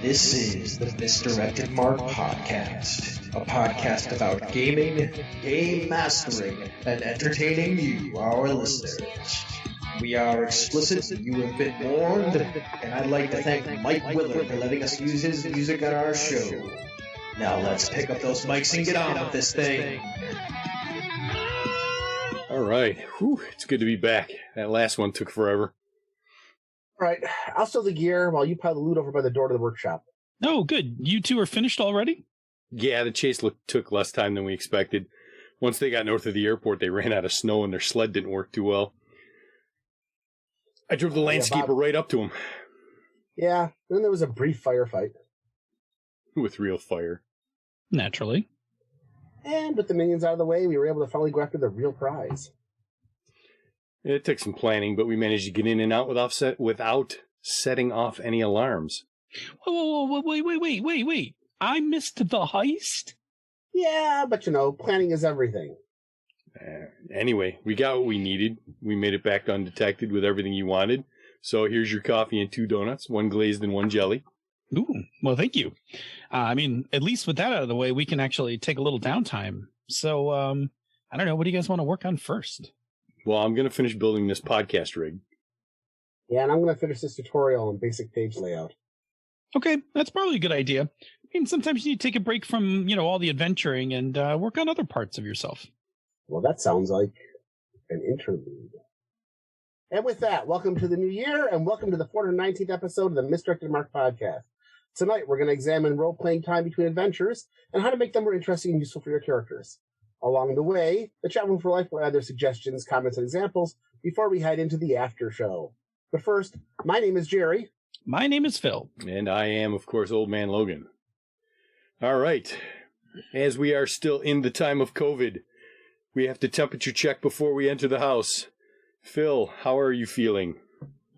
This is the Misdirected Mark Podcast, a podcast about gaming, game mastering, and entertaining you, our listeners. We are explicit, you have been warned, and I'd like to thank Mike Willard for letting us use his music on our show. Now let's pick up those mics and get on with this thing. All right. Whew, it's good to be back. That last one took forever. All right, I'll steal the gear while you pile the loot over by the door to the workshop. Oh, good. You two are finished already? Yeah, the chase took less time than we expected. Once they got north of the airport, they ran out of snow and their sled didn't work too well. I drove the landscaper right up to him. Yeah, then there was a brief firefight. With real fire. Naturally. And with the minions out of the way, we were able to finally go after the real prize. It took some planning, but we managed to get in and out without setting off any alarms. Whoa, wait. I missed the heist? Yeah, but planning is everything. Anyway, we got what we needed. We made it back undetected with everything you wanted. So here's your coffee and 2 donuts, 1 glazed and 1 jelly. Ooh, well, thank you. At least with that out of the way, we can actually take a little downtime. So, I don't know. What do you guys want to work on first? Well, I'm going to finish building this podcast rig. Yeah, and I'm going to finish this tutorial on basic page layout. Okay, that's probably a good idea. Sometimes you need to take a break from, all the adventuring and work on other parts of yourself. Well, that sounds like an interlude. And with that, welcome to the new year, and welcome to the 419th episode of the Misdirected Mark Podcast. Tonight, we're going to examine role-playing time between adventures and how to make them more interesting and useful for your characters. Along the way, the Chat Room for Life will add their suggestions, comments, and examples before we head into the after show. But first, my name is Jerry. My name is Phil. And I am, of course, Old Man Logan. All right. As we are still in the time of COVID, we have to temperature check before we enter the house. Phil, how are you feeling?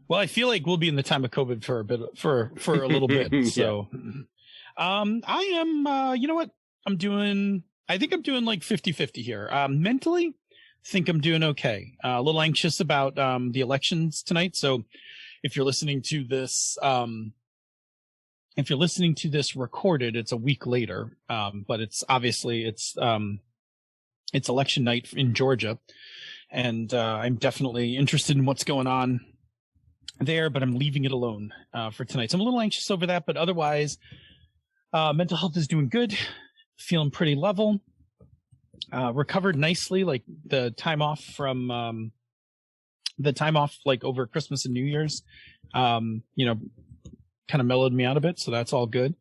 Well, I feel like we'll be in the time of COVID for a bit, for a little bit. So, I am, you know what? I think I'm doing like 50-50 here. Mentally, I think I'm doing okay. A little anxious about the elections tonight. So if you're listening to this, recorded, it's a week later. But it's obviously it's election night in Georgia, and I'm definitely interested in what's going on there. But I'm leaving it alone for tonight. So I'm a little anxious over that. But otherwise, mental health is doing good. Feeling pretty level. Recovered nicely, like the time off like over Christmas and New Year's, kind of mellowed me out a bit. So that's all good.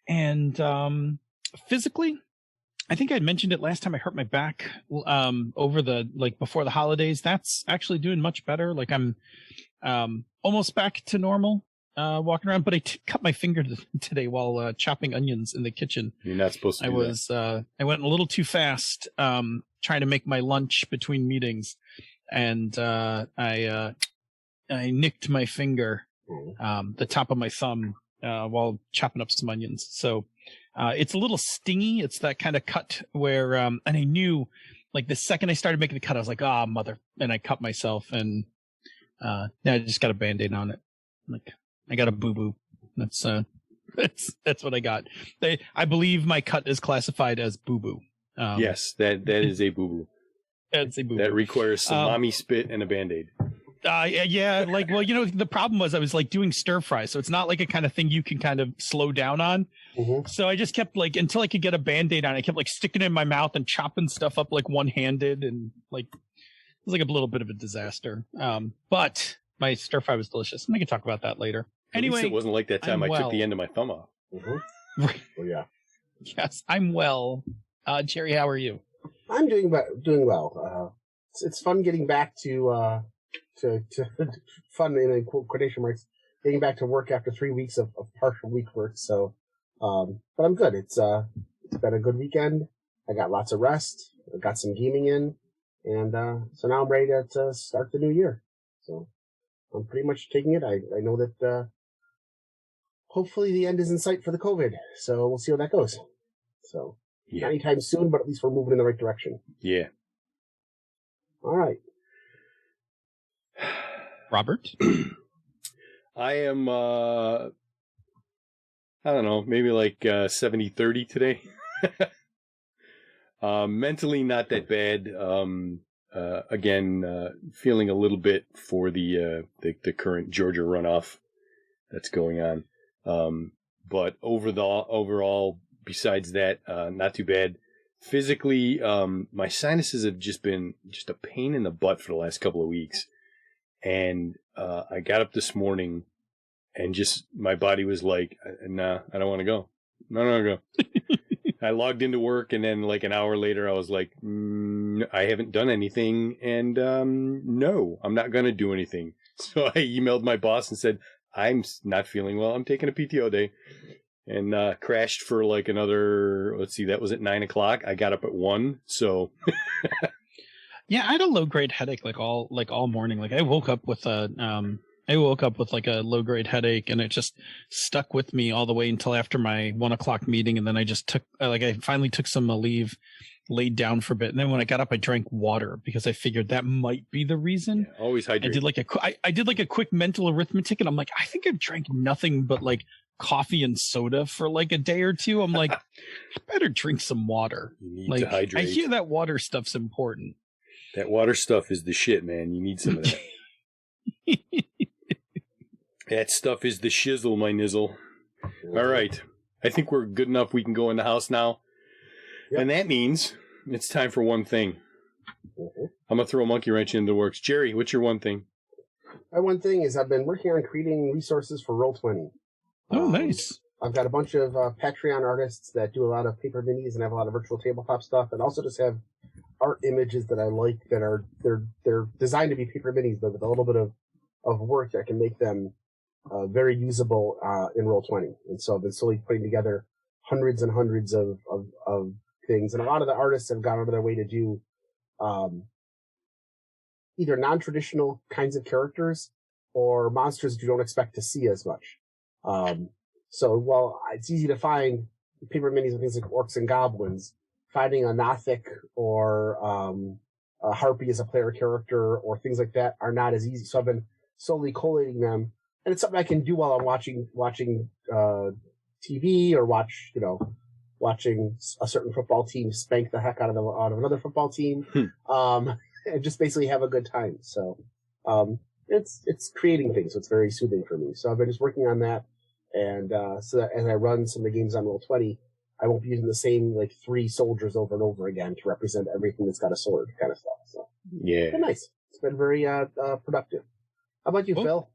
And physically, I think I mentioned it last time I hurt my back before the holidays. That's actually doing much better. Like I'm almost back to normal. Walking around, but I cut my finger today while chopping onions in the kitchen. You're not supposed to do that. I went a little too fast trying to make my lunch between meetings, and I nicked my finger, the top of my thumb, while chopping up some onions. So it's a little stingy. It's that kind of cut where, and I knew, like the second I started making the cut, I was like, mother, and I cut myself, and now I just got a Band-Aid on it. Like, I got a boo-boo. That's what I got. I believe my cut is classified as boo-boo. Yes, that is a boo-boo. That's a boo-boo. That requires some mommy spit and a Band-Aid. Yeah, the problem was I was like doing stir fry, so it's not like a kind of thing you can kind of slow down on. Mm-hmm. So I just kept like, until I could get a Band-Aid on, I kept like sticking it in my mouth and chopping stuff up like one-handed, and like it was like a little bit of a disaster. But my stir fry was delicious, and I can talk about that later. Anyway, at least it wasn't like that time I took the end of my thumb off. Mm-hmm. Oh yeah. Yes, I'm well. Jerry, how are you? I'm doing well. It's fun getting back to fun in quotation marks, getting back to work after 3 weeks of partial week work. So, but I'm good. It's been a good weekend. I got lots of rest. I got some gaming in, and so now I'm ready to start the new year. So I'm pretty much taking it. I know that hopefully the end is in sight for the COVID. So we'll see how that goes. So not anytime soon, but at least we're moving in the right direction. Yeah. All right. Robert? I am I don't know, maybe like 70-30 today. Mentally not that bad. Again, feeling a little bit for the current Georgia runoff that's going on. But overall, besides that, not too bad. Physically, my sinuses have just been a pain in the butt for the last couple of weeks. And I got up this morning and just my body was like, nah, I don't want to go. No, go. I logged into work, and then like an hour later, I was like, I haven't done anything, and no, I'm not going to do anything. So I emailed my boss and said, I'm not feeling well. I'm taking a PTO day, and crashed for like another, let's see, that was at 9:00. I got up at 1, so. Yeah, I had a low-grade headache like all morning. Like I woke up with a like a low-grade headache, and it just stuck with me all the way until after my 1:00 meeting, and then I just took I finally took some leave, laid down for a bit, and then when I got up, I drank water because I figured that might be the reason. Yeah, always hydrate. I did like a quick mental arithmetic, and I'm like, I think I've drank nothing but like coffee and soda for like a day or two. I'm like, I better drink some water. You need to hydrate. I hear that water stuff's important. That water stuff is the shit, man. You need some of that. That stuff is the shizzle, my nizzle. All right. I think we're good enough. We can go in the house now. Yep. And that means it's time for one thing. Mm-hmm. I'm going to throw a monkey wrench into the works. Jerry, what's your one thing? My one thing is I've been working on creating resources for Roll20. Oh, nice. I've got a bunch of Patreon artists that do a lot of paper minis and have a lot of virtual tabletop stuff, and also just have art images that I like that are they're designed to be paper minis, but with a little bit of work that can make them very usable in Roll20. And so I've been slowly putting together hundreds and hundreds of things, and a lot of the artists have gone out of their way to do either non-traditional kinds of characters or monsters that you don't expect to see as much. So while it's easy to find paper minis with things like orcs and goblins, finding a Nothic or a Harpy as a player character or things like that are not as easy. So I've been slowly collating them, and it's something I can do while I'm watching TV or watching a certain football team spank the heck out of another football team, and just basically have a good time. So it's creating things, so it's very soothing for me. So I've been just working on that. And so that as I run some of the games on Roll20, I won't be using the same like 3 soldiers over and over again to represent everything that's got a sword kind of stuff. So yeah, it's been nice. It's been very productive. How about you, Phil?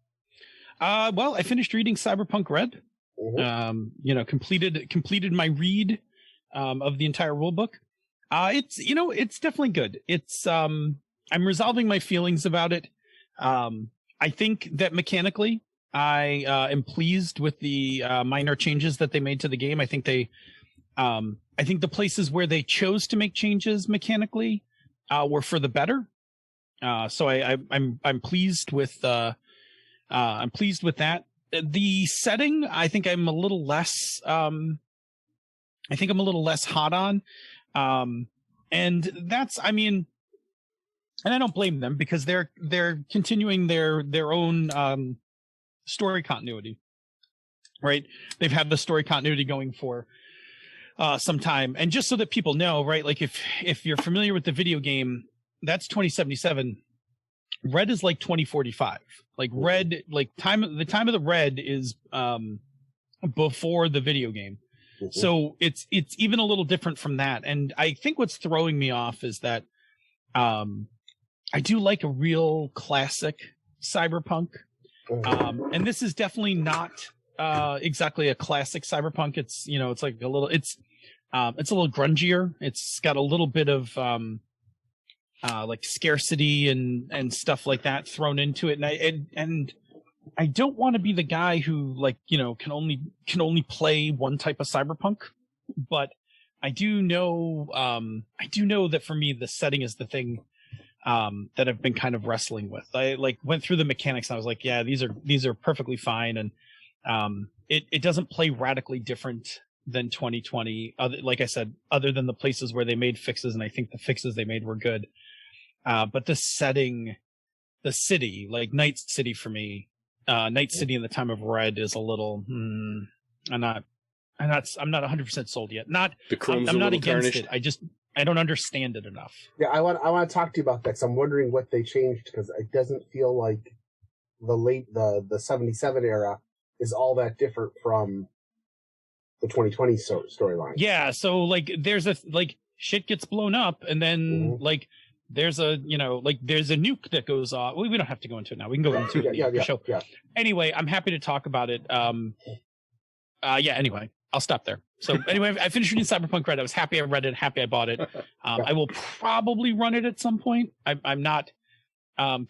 Well, I finished reading Cyberpunk Red. Mm-hmm. Completed my read of the entire rulebook. It's definitely good. It's I'm resolving my feelings about it. I think that mechanically, I am pleased with the minor changes that they made to the game. I think the places where they chose to make changes mechanically were for the better. So I'm pleased with I'm pleased with that. The setting, I think I'm a little less hot on. And that's, and I don't blame them because they're continuing their own story continuity, right? They've had the story continuity going for some time. And just so that people know, right, like if you're familiar with the video game, that's 2077. Red is like 2045. Like Red, like the time of the Red is before the video game. Mm-hmm. So it's even a little different from that. And I think what's throwing me off is that I do like a real classic cyberpunk. And this is definitely not exactly a classic cyberpunk. It's it's like a little it's a little grungier. It's got a little bit of like scarcity and stuff like that thrown into it. And I don't want to be the guy who can only play one type of cyberpunk, but I do know that for me the setting is the thing that I've been kind of wrestling with. I went through the mechanics and I was like, yeah, these are perfectly fine. And it doesn't play radically different than 2020. Like I said, other than the places where they made fixes, and I think the fixes they made were good. But the setting, the city, like Night City for me, Night City in the time of Red is a little, I'm I'm not 100% sold yet. The chrome's I'm a not little against tarnished. it. I don't understand it enough. Yeah, I want to talk to you about that because I'm wondering what they changed because it doesn't feel like the 77 era is all that different from the 2020 storyline. Yeah, so like there's shit gets blown up and then like there's a there's a nuke that goes off. Well, we don't have to go into it now. We can go into it for show. Yeah. Anyway, I'm happy to talk about it. Anyway, I'll stop there. So anyway, I finished reading Cyberpunk Red. I was happy I read it, happy I bought it. I will probably run it at some point. I'm not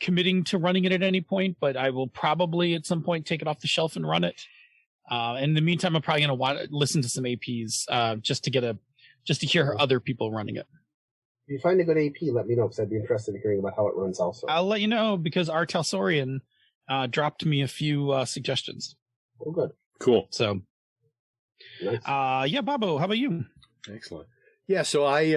committing to running it at any point, but I will probably at some point take it off the shelf and run it. In the meantime, I'm probably going to listen to some APs just to hear other people running it. If you find a good AP, let me know because I'd be interested in hearing about how it runs also. I'll let you know because R. Telsorian dropped me a few suggestions. Oh, good. Cool. So, nice. Bobo, how about you? Excellent. Yeah, so I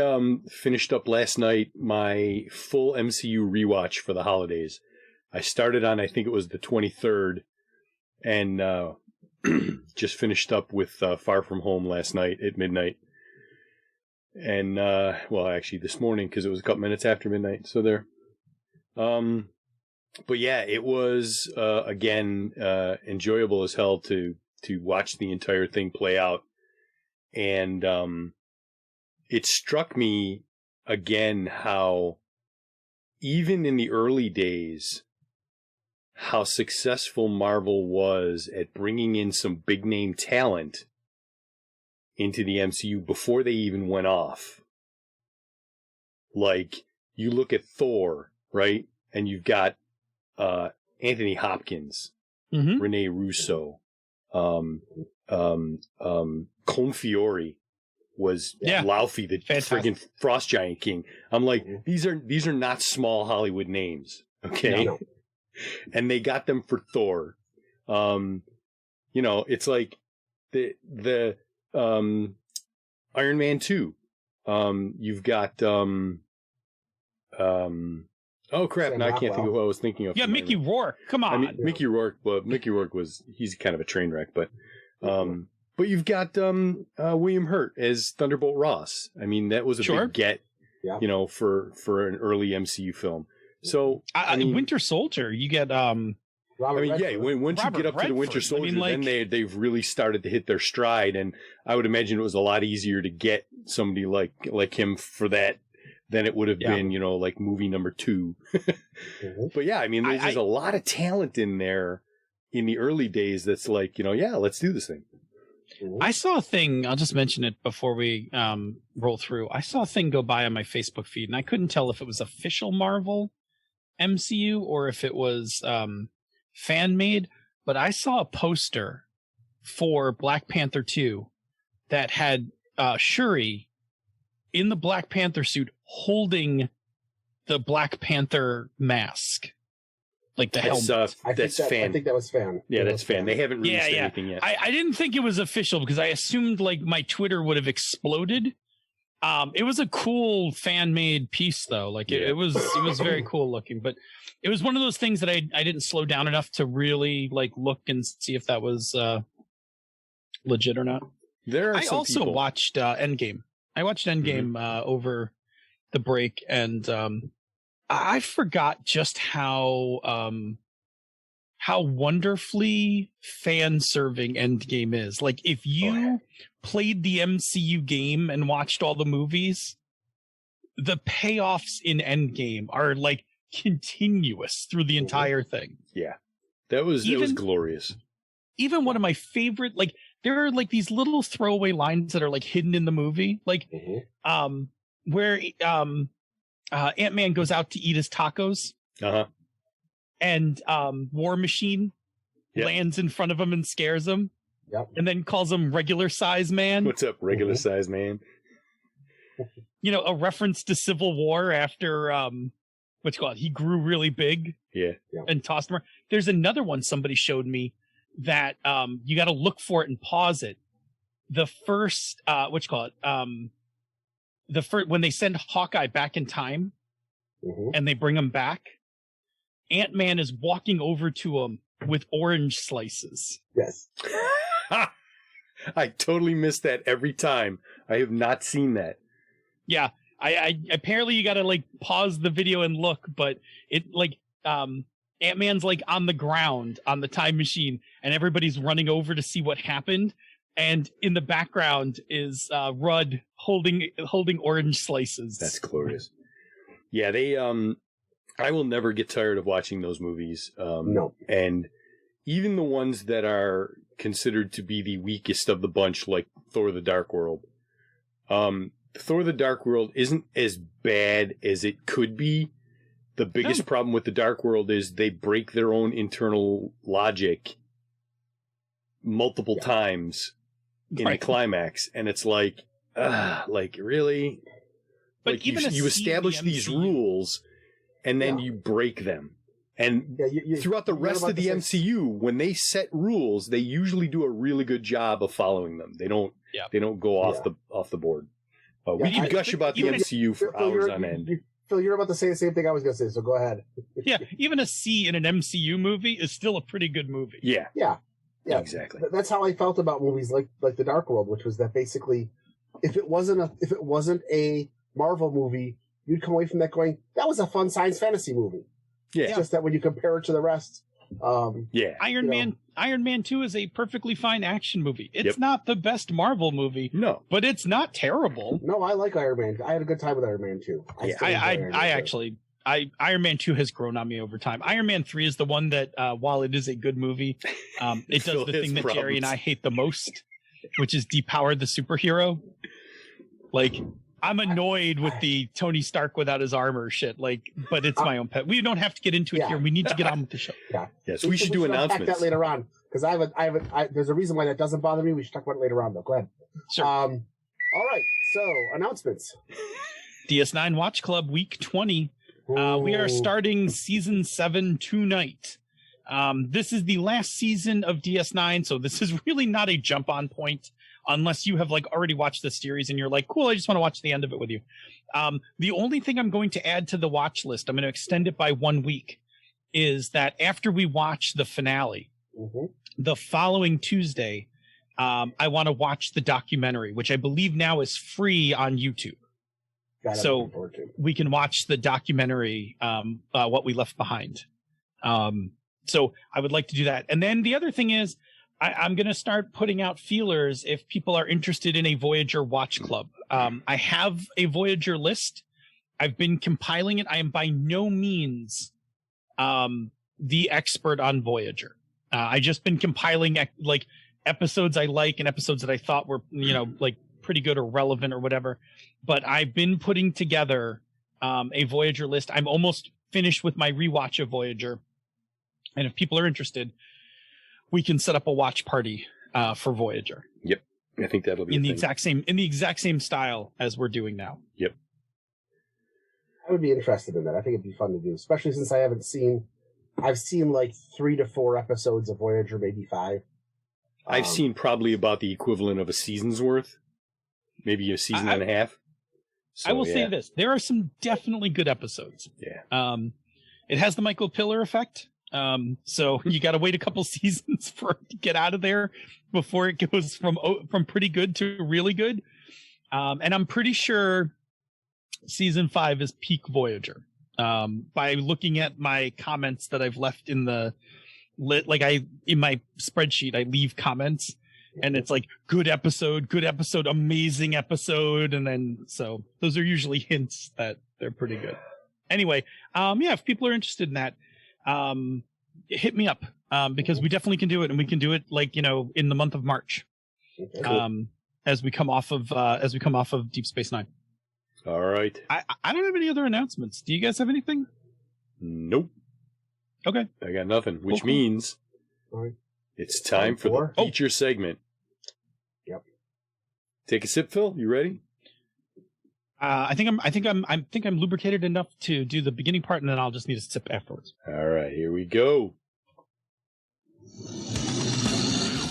finished up last night my full MCU rewatch for the holidays. I started on, I think it was the 23rd, and just finished up with Far From Home last night at midnight. And, well, actually this morning, because it was a couple minutes after midnight, so there. But yeah, it was, again, enjoyable as hell to watch the entire thing play out. And it struck me again how, even in the early days, how successful Marvel was at bringing in some big name talent into the MCU before they even went off. Like, you look at Thor, right? And you've got Anthony Hopkins, Rene Russo, Confiore was Laufey, the friggin' Frost Giant King. I'm like, these are not small Hollywood names, okay? No. And they got them for Thor. It's like the Iron Man 2. You've got oh crap! Now I can't think of who I was thinking of. Yeah, Mickey Rourke. Come on. I mean, Mickey Rourke. But Mickey Rourke he's kind of a train wreck. But you've got William Hurt as Thunderbolt Ross. I mean, that was a big get, for an early MCU film. So Winter Soldier, you get once you get up to the Winter Soldier, then they've really started to hit their stride, and I would imagine it was a lot easier to get somebody like him for that than it would have been, like movie number 2. But yeah, I mean, there's a lot of talent in there in the early days that's like, let's do this thing. I saw a thing, I'll just mention it before we roll through. I saw a thing go by on my Facebook feed, and I couldn't tell if it was official Marvel MCU or if it was fan-made, but I saw a poster for Black Panther 2 that had Shuri in the Black Panther suit holding the Black Panther mask. Like the helmet. That's fan. I think that was fan. Yeah, that's fan. They haven't released anything yet. I didn't think it was official because I assumed like my Twitter would have exploded. It was a cool fan-made piece though. Like it was very cool looking, but it was one of those things that I didn't slow down enough to really like look and see if that was legit or not. I also watched Endgame. I watched Endgame over the break, and I forgot just how wonderfully fan-serving Endgame is. Like, if you played the MCU game and watched all the movies, the payoffs in Endgame are like continuous through the entire thing. Yeah, that was glorious. Even one of my favorite, like, there are like these little throwaway lines that are like hidden in the movie, like where Ant-Man goes out to eat his tacos, and War Machine lands in front of him and scares him, and then calls him regular size man. What's up, regular size man? A reference to Civil War after he grew really big, and tossed him. There's another one somebody showed me that you got to look for it and pause it. The first when they send Hawkeye back in time and they bring him back, Ant-Man is walking over to him with orange slices. Yes. I totally miss that every time. I have not seen that. Yeah, I apparently you gotta like pause the video and look, but it like Ant-Man's like on the ground on the time machine, and everybody's running over to see what happened. And in the background is Rudd holding orange slices. That's glorious. Yeah, they I will never get tired of watching those movies. No. And even the ones that are considered to be the weakest of the bunch, like Thor: The Dark World. Thor: The Dark World isn't as bad as it could be. The biggest problem with The Dark World is they break their own internal logic multiple times in a climax, and it's like really? But like even you establish these rules, and then you break them. And throughout the rest of the MCU, when they set rules, they usually do a really good job of following them. They don't go off the board. We can gush about the MCU for hours on end. Phil, you're about to say the same thing I was going to say, so go ahead. Yeah, even a C in an MCU movie is still a pretty good movie. Yeah, exactly. That's how I felt about movies like The Dark World, which was that basically, if it wasn't a Marvel movie, you'd come away from that going, that was a fun science fantasy movie. Yeah, it's just that when you compare it to the rest, Iron Man 2 is a perfectly fine action movie. It's not the best Marvel movie, but it's not terrible. No, I like Iron Man. I had a good time with Iron Man 2. Iron Man 2 has grown on me over time. Iron Man 3 is the one that, while it is a good movie, it does the thing that Jerry and I hate the most, which is depower the superhero. Like, I'm annoyed with the Tony Stark without his armor shit. Like, but it's my own pet. We don't have to get into it here. We need to get on with the show. Yes, we should do announcements. That later on, because there's a reason why that doesn't bother me. We should talk about it later on, though. Go ahead. Sure. All right. So announcements. DS9 Watch Club Week 20. We are starting season 7 tonight. This is the last season of DS9, so this is really not a jump on point unless you have like already watched the series and you're like, cool, I just want to watch the end of it with you. The only thing I'm going to add to the watch list, I'm going to extend it by 1 week, is that after we watch the finale, the following Tuesday, I want to watch the documentary, which I believe now is free on YouTube. So we can watch the documentary, What We Left Behind. So I would like to do that. And then the other thing is I'm going to start putting out feelers if people are interested in a Voyager Watch Club. I have a Voyager list. I've been compiling it. I am by no means the expert on Voyager. I just been compiling like episodes I like and episodes that I thought were, like pretty good or relevant or whatever. But I've been putting together a Voyager list. I'm almost finished with my rewatch of Voyager. And if people are interested, we can set up a watch party for Voyager. Yep. I think that'll be in the exact same style as we're doing now. Yep. I would be interested in that. I think it'd be fun to do, especially since I've seen like 3 to 4 episodes of Voyager, maybe 5. I've seen probably about the equivalent of a season's worth, maybe a season and a half. So, I will say this: there are some definitely good episodes. Yeah. It has the Michael Piller effect. So you got to wait a couple seasons for it to get out of there before it goes from pretty good to really good. And I'm pretty sure season 5 is peak Voyager. By looking at my comments that I've left in in my spreadsheet, I leave comments and it's like good episode, amazing episode. And then, so those are usually hints that they're pretty good. Anyway, if people are interested in that, hit me up, because we definitely can do it, and we can do it in the month of March, as we come off of Deep Space Nine. All right. I don't have any other announcements. Do you guys have anything? Nope. Okay. I got nothing, which means it's time for the feature segment. Yep. Take a sip, Phil. You ready? I think I'm lubricated enough to do the beginning part, and then I'll just need a sip afterwards. All right, here we go.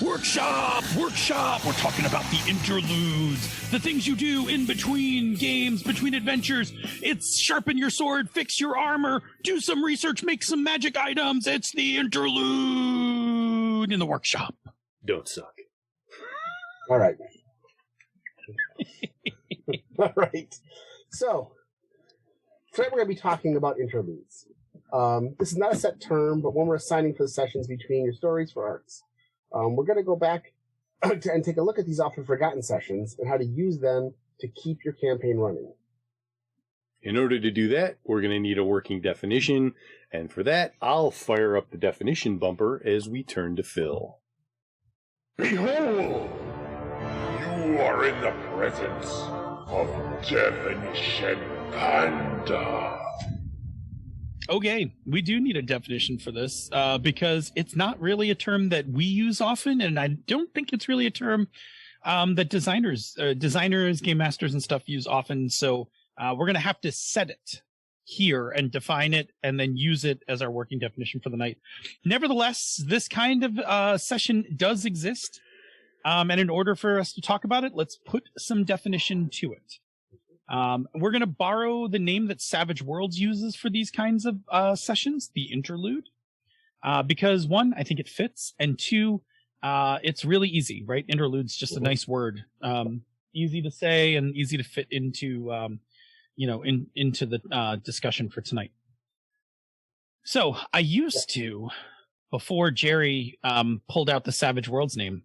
Workshop! We're talking about the interludes, the things you do in between games, between adventures. It's sharpen your sword, fix your armor, do some research, make some magic items. It's the interlude in the workshop. Don't suck. All right. All right. So, tonight we're going to be talking about interludes. This is not a set term, but when we're assigning for the sessions between your stories for arcs. We're going to go back and take a look at these often forgotten sessions and how to use them to keep your campaign running. In order to do that, we're going to need a working definition, and for that, I'll fire up the definition bumper as we turn to Phil. Behold! You are in the presence of Definition Panda. Okay, we do need a definition for this because it's not really a term that we use often, and I don't think it's really a term that designers, game masters, and stuff use often. So we're going to have to set it here and define it, and then use it as our working definition for the night. Nevertheless, this kind of session does exist, and in order for us to talk about it, let's put some definition to it. We're going to borrow the name that Savage Worlds uses for these kinds of sessions, the interlude, because one, I think it fits, and two, it's really easy, right? Interlude's just a nice word, easy to say and easy to fit into, into the discussion for tonight. So I used to, before Jerry pulled out the Savage Worlds name,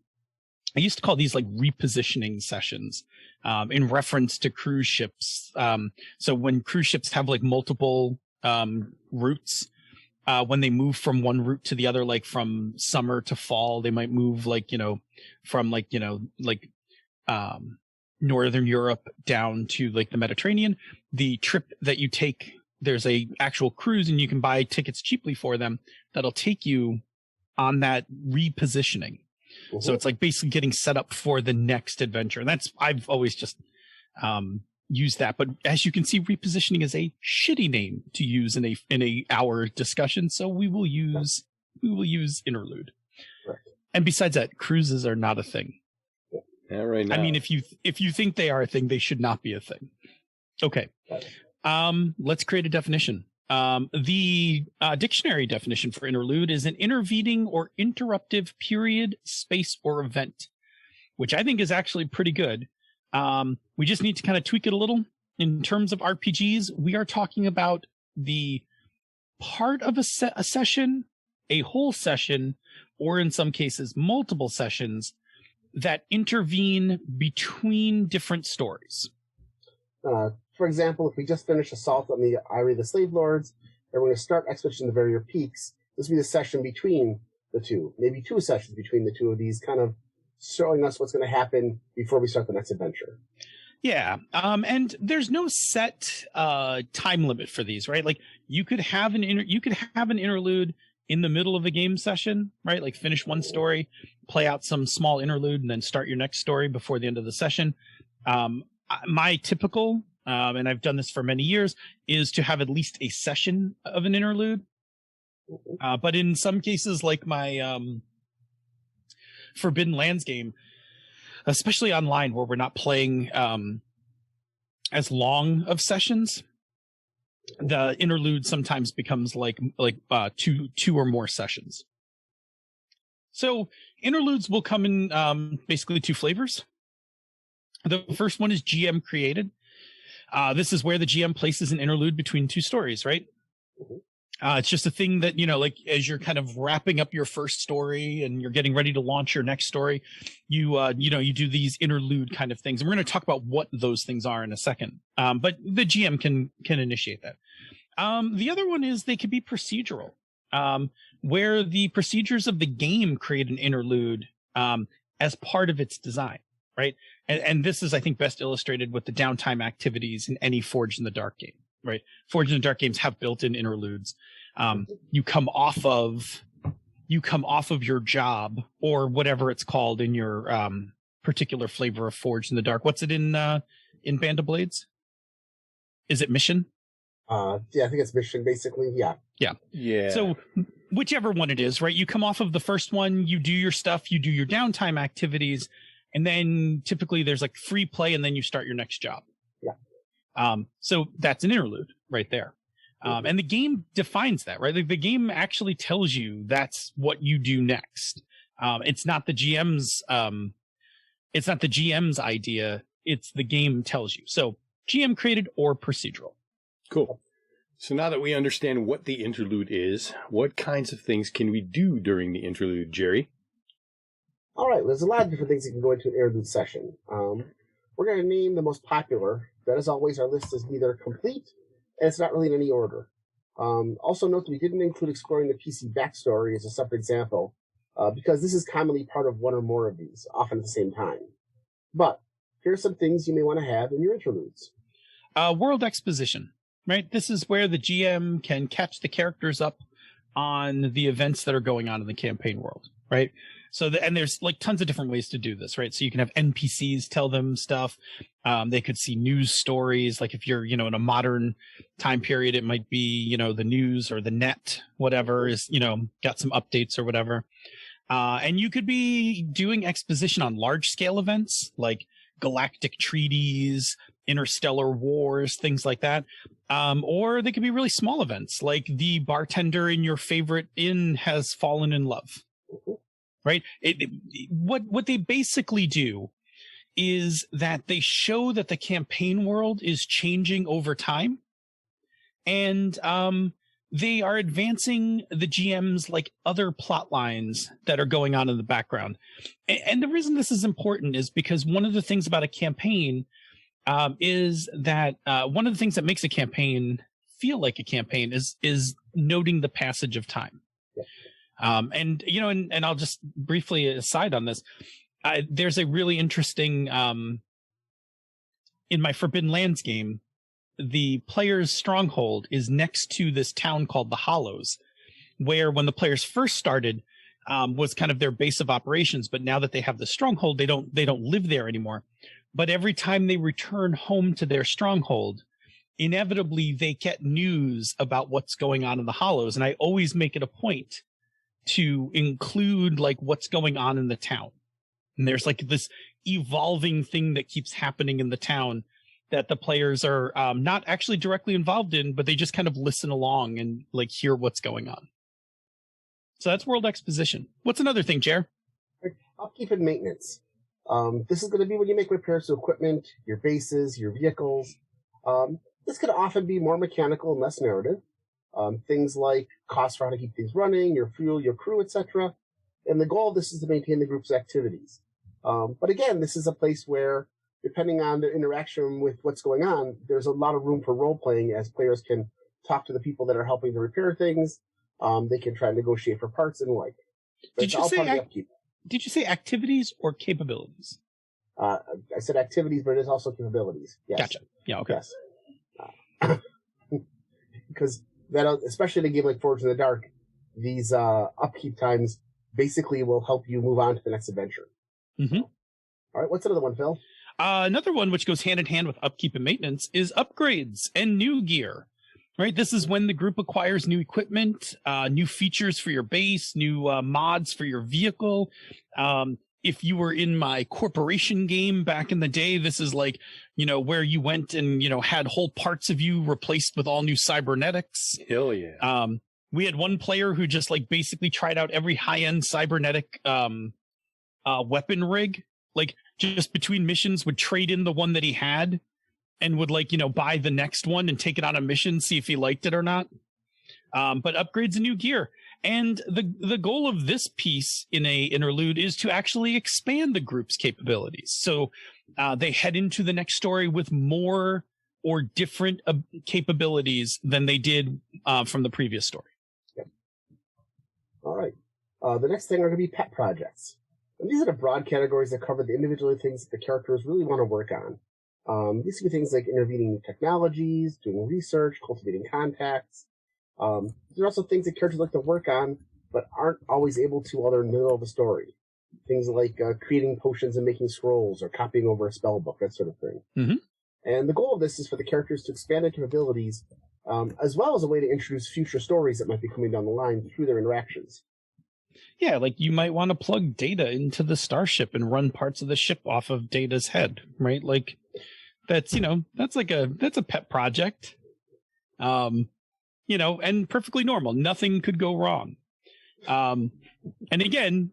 I used to call these like repositioning sessions in reference to cruise ships. So when cruise ships have like multiple routes, when they move from one route to the other, like from summer to fall, they might move from Northern Europe down to like the Mediterranean. The trip that you take, there's a actual cruise and you can buy tickets cheaply for them that'll take you on that repositioning. So it's like basically getting set up for the next adventure. And I've always just used that. But as you can see, repositioning is a shitty name to use in a hour discussion. So we will use interlude. Right. And besides that, cruises are not a thing. Yeah, right now. I mean, if you think they are a thing, they should not be a thing. Okay. Let's create a definition. The dictionary definition for interlude is an intervening or interruptive period, space, or event, which I think is actually pretty good. We just need to kind of tweak it a little. In terms of RPGs, we are talking about the part of a session, a whole session, or in some cases, multiple sessions that intervene between different stories. For example, if we just finished Assault on the Eyrie of the Slave Lords, and we're going to start Expedition of the Barrier Peaks, this will be the session between the two, maybe two sessions between the two of these, kind of showing us what's going to happen before we start the next adventure. Yeah, and there's no set time limit for these, right? Like you could have an interlude in the middle of a game session, right? Like finish one story, play out some small interlude, and then start your next story before the end of the session. My typical, and I've done this for many years, is to have at least a session of an interlude. But in some cases, like my Forbidden Lands game, especially online where we're not playing as long of sessions, the interlude sometimes becomes like two or more sessions. So interludes will come in basically two flavors. The first one is GM created. This is where the GM places an interlude between two stories, right? It's just a thing that, like as you're kind of wrapping up your first story and you're getting ready to launch your next story, you do these interlude kind of things. And we're going to talk about what those things are in a second. But the GM can initiate that. The other one is they can be procedural, where the procedures of the game create an interlude as part of its design, right? And this is, I think, best illustrated with the downtime activities in any Forged in the Dark game, right? Forged in the Dark games have built-in interludes. You come off of your job or whatever it's called in your particular flavor of Forged in the Dark. What's it in Band of Blades? Is it mission? Yeah, I think it's mission, basically. Yeah. So whichever one it is, right? You come off of the first one, you do your stuff, you do your downtime activities, and then typically there's like free play, and then you start your next job. Yeah. So that's an interlude right there. And the game defines that, right? Like the game actually tells you that's what you do next. It's not the GM's It's not the GM's idea. It's the game tells you. So GM created or procedural. Cool. So now that we understand what the interlude is, what kinds of things can we do during the interlude, Jerry? All right, there's a lot of different things that can go into an interlude session. We're going to name the most popular. That, as always, our list is neither complete, and it's not really in any order. Also note that we didn't include exploring the PC backstory as a separate example, because this is commonly part of one or more of these, often at the same time. But here are some things you may want to have in your interludes. World exposition, right? This is where the GM can catch the characters up on the events that are going on in the campaign world, right? So, and there's like tons of different ways to do this, right? So you can have NPCs tell them stuff. They could see news stories. Like if you're, in a modern time period, it might be, the news or the net, whatever is, got some updates or whatever. And you could be doing exposition on large scale events like galactic treaties, interstellar wars, things like that. Or they could be really small events like the bartender in your favorite inn has fallen in love. Right? What they basically do is that they show that the campaign world is changing over time, and they are advancing the GM's like other plot lines that are going on in the background. And the reason this is important is because one of the things about a campaign is that one of the things that makes a campaign feel like a campaign is noting the passage of time. And I'll just briefly aside on this. There's a really interesting, in my Forbidden Lands game, the player's stronghold is next to this town called the Hollows, where when the players first started, was kind of their base of operations. But now that they have the stronghold, they don't live there anymore. But every time they return home to their stronghold, inevitably they get news about what's going on in the Hollows. And I always make it a point to include like what's going on in the town. And there's like this evolving thing that keeps happening in the town that the players are not actually directly involved in, but they just kind of listen along and like hear what's going on. So that's world exposition. What's another thing, Jer? Upkeep and maintenance. This is going to be when you make repairs to equipment, your bases, your vehicles. This could often be more mechanical and less narrative. Things like cost for how to keep things running, your fuel, your crew, etc. And the goal of this is to maintain the group's activities. But again, this is a place where, depending on their interaction with what's going on, there's a lot of room for role-playing as players can talk to the people that are helping to repair things. They can try and negotiate for parts and the like. Did you say activities or capabilities? I said activities, but it is also capabilities. Yes. Gotcha. Yeah, okay. Yes. Because that, especially in a game like Forge in the Dark, these upkeep times basically will help you move on to the next adventure. Mm-hmm. All right, what's another one, Phil? Another one which goes hand in hand with upkeep and maintenance is upgrades and new gear. Right, this is when the group acquires new equipment, new features for your base, new mods for your vehicle. If you were in my corporation game back in the day, this is like, where you went and, had whole parts of you replaced with all new cybernetics. Hell yeah. We had one player who just like basically tried out every high-end cybernetic weapon rig, like just between missions would trade in the one that he had and would like, buy the next one and take it on a mission, see if he liked it or not. But upgrades and new gear. And the goal of this piece in a interlude is to actually expand the group's capabilities. So they head into the next story with more or different capabilities than they did from the previous story. Yep. All right. The next thing are going to be pet projects. And these are the broad categories that cover the individual things that the characters really want to work on. These can be things like intervening new technologies, doing research, cultivating contacts. There are also things that characters like to work on, but aren't always able to while they're in the middle of a story. Things like creating potions and making scrolls, or copying over a spell book, that sort of thing. Mm-hmm. And the goal of this is for the characters to expand their capabilities, as well as a way to introduce future stories that might be coming down the line through their interactions. Yeah, like you might want to plug Data into the starship and run parts of the ship off of Data's head, right? Like that's a pet project. And perfectly normal. Nothing could go wrong. And again,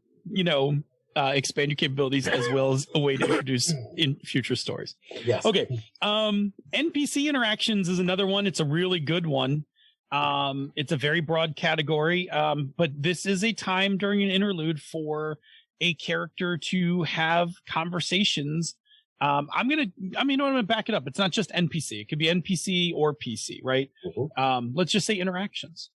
expand your capabilities as well as a way to introduce in future stories. Yes. Okay. NPC interactions is another one. It's a really good one. It's a very broad category, but this is a time during an interlude for a character to have conversations. I'm gonna back it up. It's not just NPC. It could be NPC or PC, right? Mm-hmm. Let's just say interactions.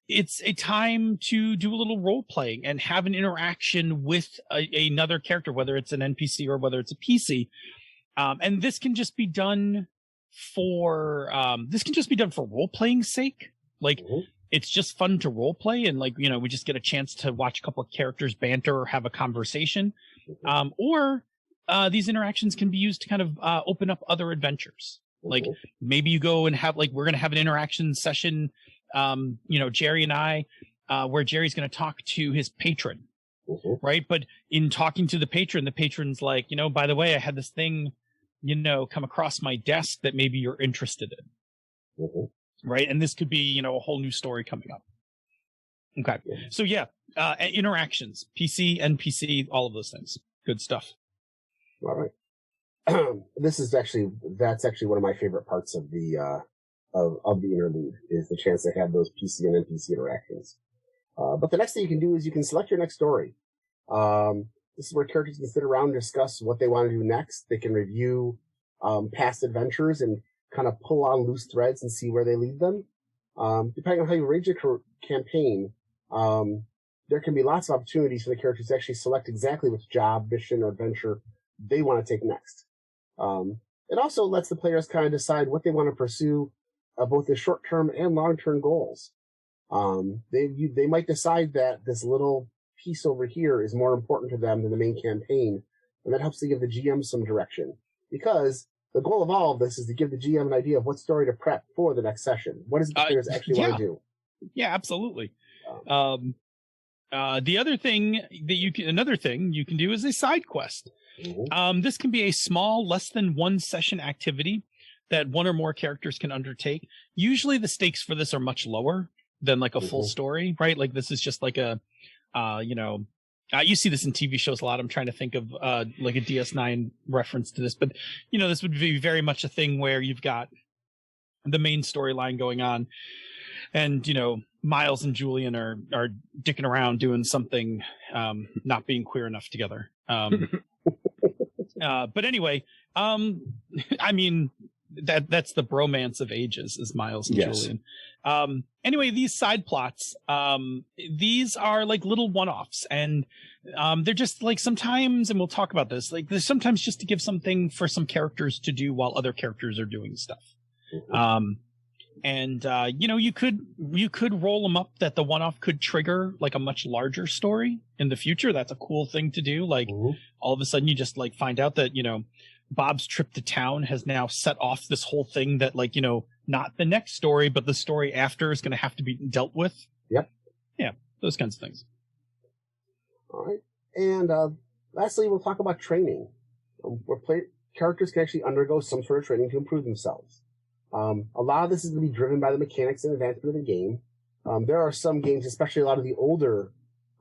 It's a time to do a little role playing and have an interaction with another character, whether it's an NPC or whether it's a PC. And this can just be done for role playing sake. Like, it's just fun to role play, and like, we just get a chance to watch a couple of characters banter or have a conversation. Or these interactions can be used to kind of open up other adventures. Like, maybe you go and have, like, we're going to have an interaction session, Jerry and I, where Jerry's going to talk to his patron, right? But in talking to the patron's like, by the way, I had this thing, come across my desk that maybe you're interested in. Right. And this could be, a whole new story coming up. Okay. So interactions, PC, NPC, all of those things. Good stuff. All right. That's actually one of my favorite parts of the interlude, is the chance to have those PC and NPC interactions. But the next thing you can do is you can select your next story. This is where characters can sit around and discuss what they want to do next. They can review past adventures and kind of pull on loose threads and see where they lead them. Depending on how you arrange your campaign, there can be lots of opportunities for the characters to actually select exactly which job, mission, or adventure they want to take next. It also lets the players kind of decide what they want to pursue, both the short-term and long-term goals. They might decide that this little piece over here is more important to them than the main campaign, and that helps to give the GM some direction. Because the goal of all of this is to give the GM an idea of what story to prep for the next session. What does the players actually want to do? Yeah, absolutely. The other thing another thing you can do is a side quest. This can be a small, less than one session activity that one or more characters can undertake. Usually the stakes for this are much lower than like a full story, right? Like, this is just like a, you see this in TV shows a lot. I'm trying to think of like a DS9 reference to this, but this would be very much a thing where you've got the main storyline going on, and Miles and Julian are dicking around doing something, not being queer enough together. But anyway, that's the bromance of ages, is Miles and Julian. Anyway, these side plots, these are like little one-offs, and they're just like, sometimes, and we'll talk about this, like, there's sometimes just to give something for some characters to do while other characters are doing stuff. You could roll them up that the one-off could trigger like a much larger story in the future. That's a cool thing to do. Like, all of a sudden you just like find out that, Bob's trip to town has now set off this whole thing that, like, not the next story, but the story after is going to have to be dealt with. Yep. Yeah. Those kinds of things. All right. And lastly, we'll talk about training, where characters can actually undergo some sort of training to improve themselves. A lot of this is going to be driven by the mechanics and advancement of the game. There are some games, especially a lot of the older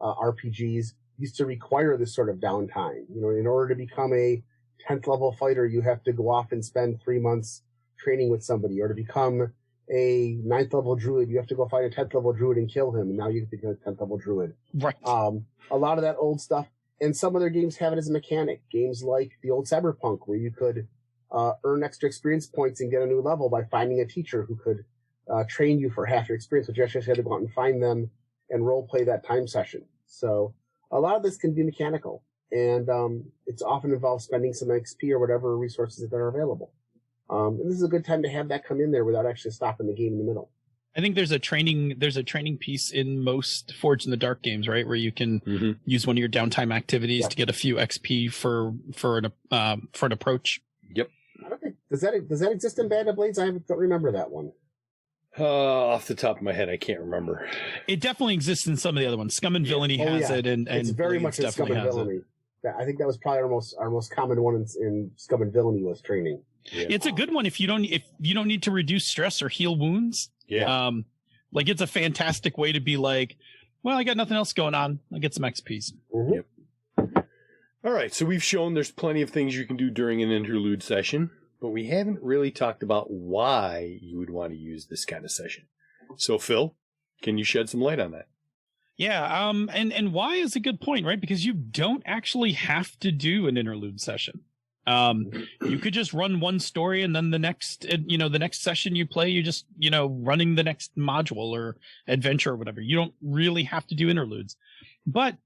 RPGs, used to require this sort of downtime. In order to become a 10th level fighter, you have to go off and spend 3 months training with somebody, or to become a 9th level druid, you have to go find a 10th level druid and kill him, and now you can become a 10th level druid. Right. A lot of that old stuff, and some other games have it as a mechanic. Games like the old Cyberpunk, where you could earn extra experience points and get a new level by finding a teacher who could train you for half your experience, but you actually had to go out and find them and role play that time session. So a lot of this can be mechanical, and it's often involves spending some XP or whatever resources that are available. And this is a good time to have that come in there without actually stopping the game in the middle. I think there's a training piece in most Forged in the Dark games, right, where you can use one of your downtime activities to get a few XP for an approach. Yep. I don't think does that exist in Band of Blades? I don't remember that one. Off the top of my head, I can't remember. It definitely exists in some of the other ones. Scum and Villainy has it, and it's very Blades much in Scum and Villainy. I think that was probably our most common one in Scum and Villainy was training. Yeah. It's a good one if you don't need to reduce stress or heal wounds. Yeah. It's a fantastic way to be like, well, I got nothing else going on. I'll get some XPs. Mm-hmm. Yep. All right, so we've shown there's plenty of things you can do during an interlude session, but we haven't really talked about why you would want to use this kind of session. So, Phil, can you shed some light on that? Yeah, and why is a good point, right? Because you don't actually have to do an interlude session. You could just run one story, and then the next session you play, you just, running the next module or adventure or whatever. You don't really have to do interludes, but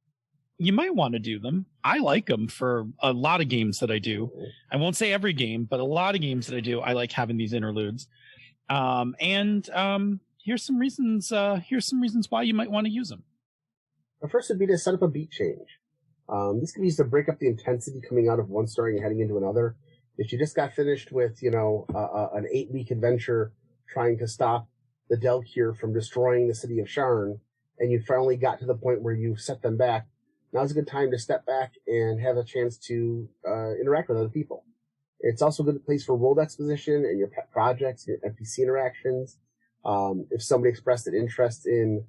you might want to do them. I like them for a lot of games that I do. I won't say every game, but a lot of games that I do, I like having these interludes. Here's some reasons why you might want to use them. The first would be to set up a beat change. This can be used to break up the intensity coming out of one story and heading into another. If you just got finished with, an 8-week adventure trying to stop the Delkir from destroying the city of Sharn, and you finally got to the point where you set them back, now's a good time to step back and have a chance to interact with other people. It's also a good place for world exposition and your pet projects, your NPC interactions. If somebody expressed an interest in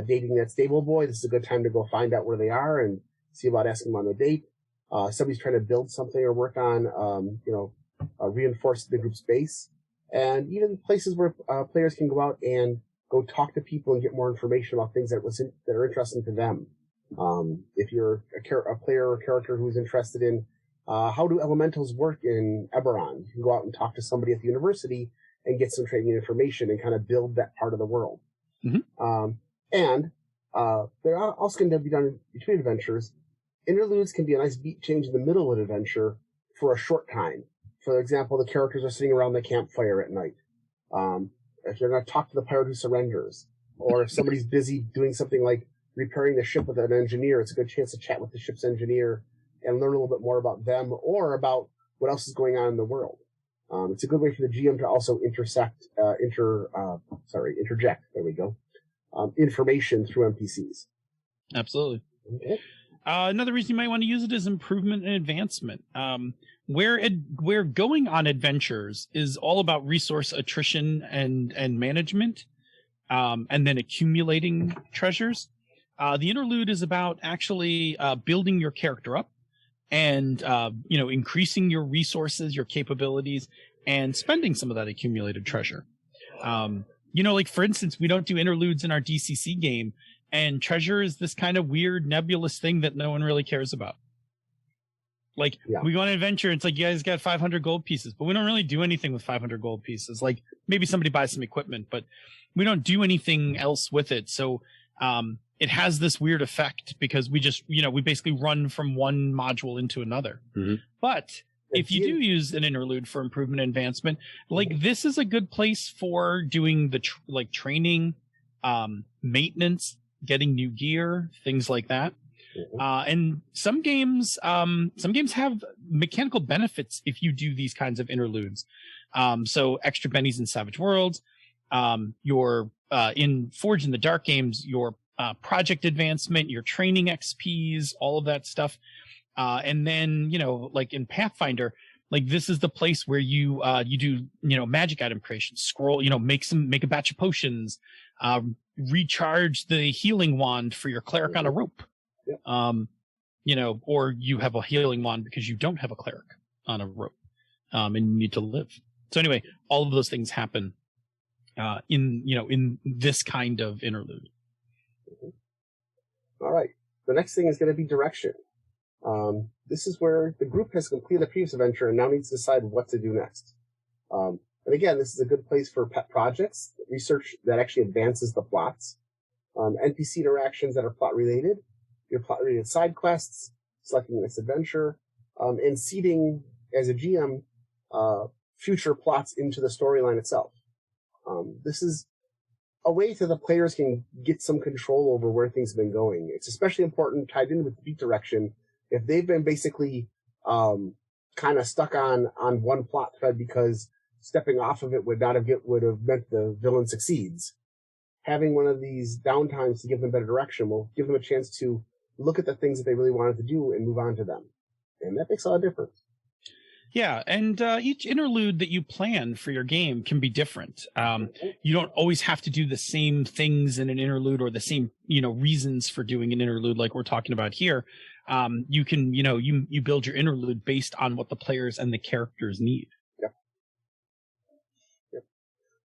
dating that stable boy, this is a good time to go find out where they are and see about asking them on a date. Somebody's trying to build something or work on, reinforce the group's base. And even places where players can go out and go talk to people and get more information about things that are interesting to them. If you're a player or character who's interested in how do elementals work in Eberron, you can go out and talk to somebody at the university and get some training information and kind of build that part of the world. Mm-hmm. They're also going to be done between adventures. Interludes can be a nice beat change in the middle of an adventure for a short time. For example, the characters are sitting around the campfire at night. If you're going to talk to the pirate who surrenders, or if somebody's busy doing something like repairing the ship with an engineer, it's a good chance to chat with the ship's engineer and learn a little bit more about them or about what else is going on in the world. It's a good way for the GM to also interject, there we go, information through NPCs. Absolutely. Okay. Another reason you might want to use it is improvement and advancement. Where going on adventures is all about resource attrition and management, and then accumulating treasures. The interlude is about actually building your character up and increasing your resources, your capabilities, and spending some of that accumulated treasure. Like for instance, we don't do interludes in our DCC game, and treasure is this kind of weird nebulous thing that no one really cares about. Like, we go on an adventure, it's like, you guys got 500 gold pieces, but we don't really do anything with 500 gold pieces. Like, maybe somebody buys some equipment, but we don't do anything else with it. So, it has this weird effect because we just, we basically run from one module into another. Mm-hmm. But if you do use an interlude for improvement and advancement, like, this is a good place for doing the training, maintenance, getting new gear, things like that. And some games have mechanical benefits if you do these kinds of interludes. So extra bennies in Savage Worlds, your in Forge in the Dark games, your project advancement, your training XPs, all of that stuff. And then, like in Pathfinder, like this is the place where you do, magic item creation, scroll, make a batch of potions, recharge the healing wand for your cleric on a rope. Or you have a healing wand because you don't have a cleric on a rope, and you need to live. So anyway, all of those things happen, in this kind of interlude. All right. The next thing is going to be direction. This is where the group has completed the previous adventure and now needs to decide what to do next. And again, this is a good place for pet projects, research that actually advances the plots, NPC interactions that are plot related, your plot-related side quests, selecting the next adventure, and seeding, as a GM, future plots into the storyline itself. This is a way that the players can get some control over where things have been going. It's especially important, tied in with beat direction, if they've been basically kind of stuck on one plot thread because stepping off of it would have meant the villain succeeds. Having one of these downtimes to give them better direction will give them a chance to look at the things that they really wanted to do and move on to them. And that makes a lot of difference. Yeah, and each interlude that you plan for your game can be different. You don't always have to do the same things in an interlude or the same, reasons for doing an interlude like we're talking about here. you can, you build your interlude based on what the players and the characters need. Yep.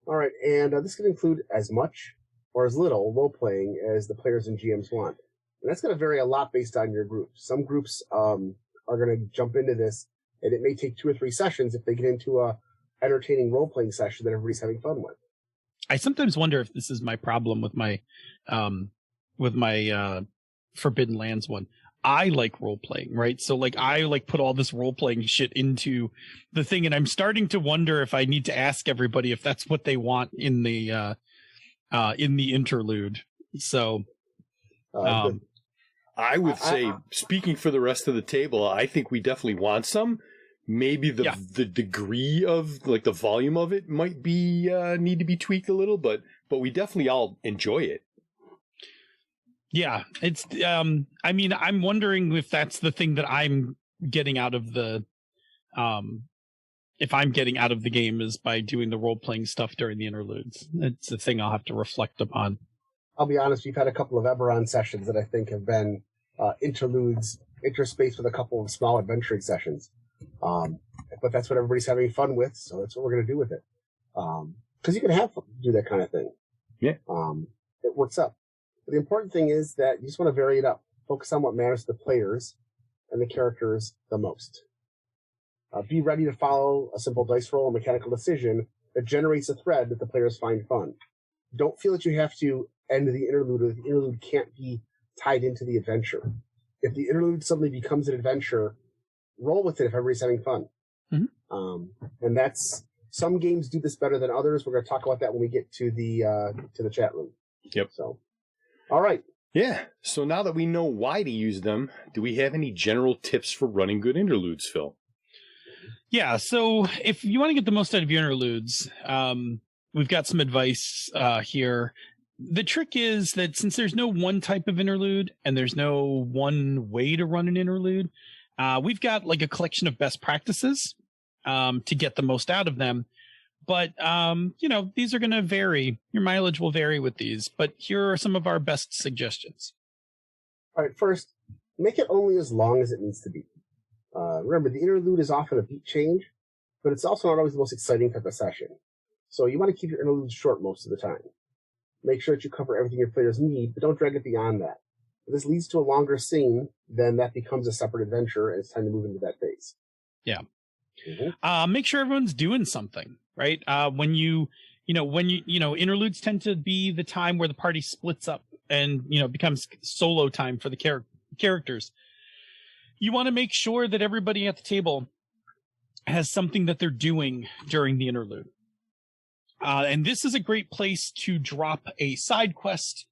All right, and this can include as much or as little role-playing as the players and GMs want. And that's going to vary a lot based on your group. Some groups are going to jump into this, and it may take 2 or 3 sessions if they get into a entertaining role-playing session that everybody's having fun with. I sometimes wonder if this is my problem with my Forbidden Lands one. I like role-playing, right? So like I like put all this role-playing shit into the thing, and I'm starting to wonder if I need to ask everybody if that's what they want in the interlude. So I would say, speaking for the rest of the table, I think we definitely want some. Maybe the degree of, like, the volume of it might be need to be tweaked a little, but we definitely all enjoy it. Yeah, it's I mean, I'm wondering if that's the thing that I'm getting out of the if I'm getting out of the game is by doing the role-playing stuff during the interludes. It's a thing I'll have to reflect upon. I'll be honest, we've had a couple of Eberron sessions that I think have been interludes, interspaced with a couple of small adventuring sessions. But that's what everybody's having fun with, so that's what we're going to do with it. Because you can do that kind of thing. Yeah. It works up. But the important thing is that you just want to vary it up. Focus on what matters to the players and the characters the most. Be ready to follow a simple dice roll or mechanical decision that generates a thread that the players find fun. Don't feel that you have to end the interlude, or the interlude can't be tied into the adventure. If the interlude suddenly becomes an adventure, roll with it if everybody's having fun. Mm-hmm. And that's, some games do this better than others. We're going to talk about that when we get to the chat room. Yep. So, all right. Yeah. So now that we know why to use them, do we have any general tips for running good interludes, Phil? Yeah. So if you want to get the most out of your interludes, we've got some advice here. The trick is that since there's no one type of interlude and there's no one way to run an interlude, we've got like a collection of best practices to get the most out of them. But, these are going to vary. Your mileage will vary with these. But here are some of our best suggestions. All right. First, make it only as long as it needs to be. Remember, the interlude is often a beat change, but it's also not always the most exciting type of session. So you want to keep your interludes short most of the time. Make sure that you cover everything your players need, but don't drag it beyond that. If this leads to a longer scene, then that becomes a separate adventure, and it's time to move into that phase. Yeah. Mm-hmm. Make sure everyone's doing something, right? When interludes tend to be the time where the party splits up and, becomes solo time for the characters. You want to make sure that everybody at the table has something that they're doing during the interlude. And this is a great place to drop a side quest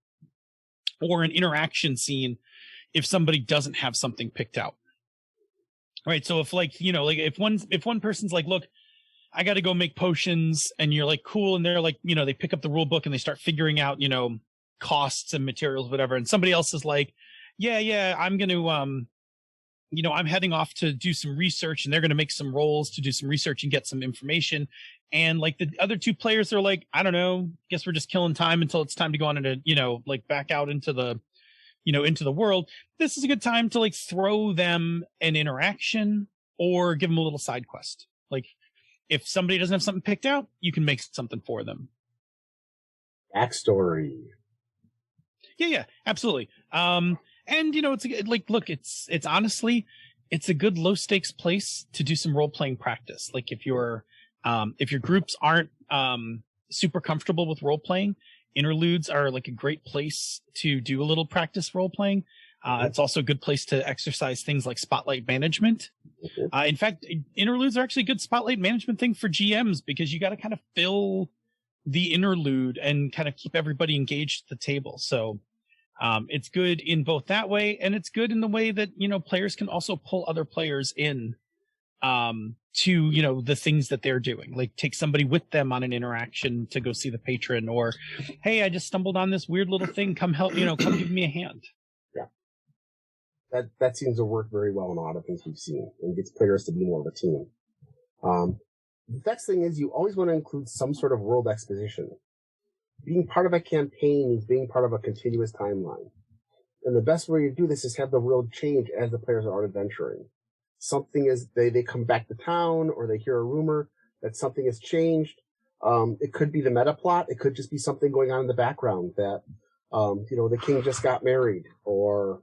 or an interaction scene if somebody doesn't have something picked out. All right. So if if one person's like, look, I got to go make potions, and you're like, cool. And they're like, they pick up the rule book and they start figuring out, costs and materials, whatever. And somebody else is like, yeah, I'm going to, I'm heading off to do some research, and they're going to make some rolls to do some research and get some information. And like the other two players are like, I don't know, guess we're just killing time until it's time to go on and, back out into the, into the world. This is a good time to throw them an interaction or give them a little side quest. If somebody doesn't have something picked out, you can make something for them. Backstory. Yeah, absolutely. And it's honestly, it's a good low stakes place to do some role playing practice. If your groups aren't super comfortable with role playing, interludes are a great place to do a little practice role playing. It's also a good place to exercise things like spotlight management. In fact, interludes are actually a good spotlight management thing for GMs, because you got to kind of fill the interlude and kind of keep everybody engaged at the table. So it's good in both that way, and it's good in the way that, players can also pull other players in to, the things that they're doing. Take somebody with them on an interaction to go see the patron, or, hey, I just stumbled on this weird little thing. Come help, come give me a hand. That seems to work very well in a lot of things we've seen, and gets players to be more of a team. The next thing is, you always want to include some sort of world exposition. Being part of a campaign means being part of a continuous timeline. And the best way to do this is have the world change as the players are out adventuring. Something is, they come back to town, or they hear a rumor that something has changed. It could be the meta plot. It could just be something going on in the background that, the king just got married, or,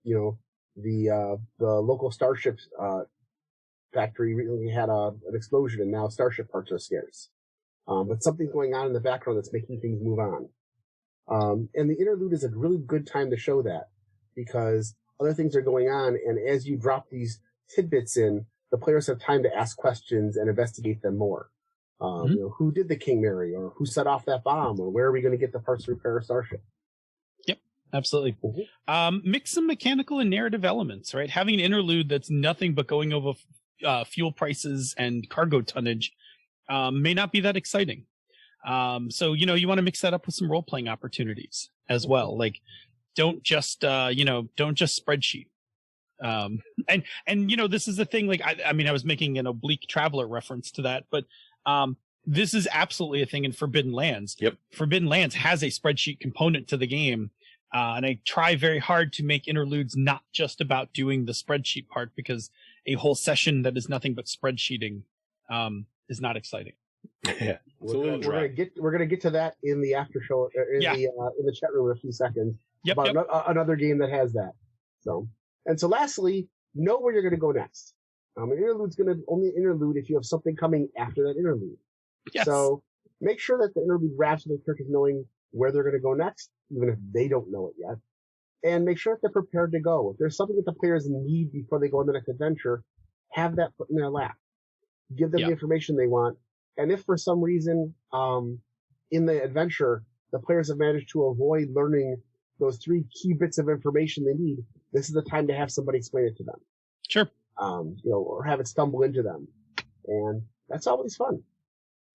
the local starship factory recently had an explosion, and now starship parts are scarce. But something's going on in the background that's making things move on. And the interlude is a really good time to show that, because other things are going on, and as you drop these tidbits in, the players have time to ask questions and investigate them more. Who did the king marry, or who set off that bomb, or where are we going to get the parts to repair a starship? Yep, absolutely. Mix some mechanical and narrative elements, right? Having an interlude that's nothing but going over fuel prices and cargo tonnage may not be that exciting. So, you want to mix that up with some role-playing opportunities as well. Like, don't just spreadsheet. This is the thing, like, I was making an oblique Traveler reference to that, but this is absolutely a thing in Forbidden Lands. Yep. Forbidden Lands has a spreadsheet component to the game. And I try very hard to make interludes not just about doing the spreadsheet part, because a whole session that is nothing but spreadsheeting is not exciting. Yeah, we're gonna get to that in the after show, in the chat room in a few seconds. Another game that has that. So lastly, know where you're gonna go next. An interlude's gonna only interlude if you have something coming after that interlude. Yes. So make sure that the interlude wraps with the characters knowing where they're gonna go next, even if they don't know it yet. And make sure that they're prepared to go. If there's something that the players need before they go on the next adventure, have that put in their lap. Give them the information they want. And if for some reason, in the adventure, the players have managed to avoid learning those 3 key bits of information they need, this is the time to have somebody explain it to them. Sure. Or have it stumble into them. And that's always fun.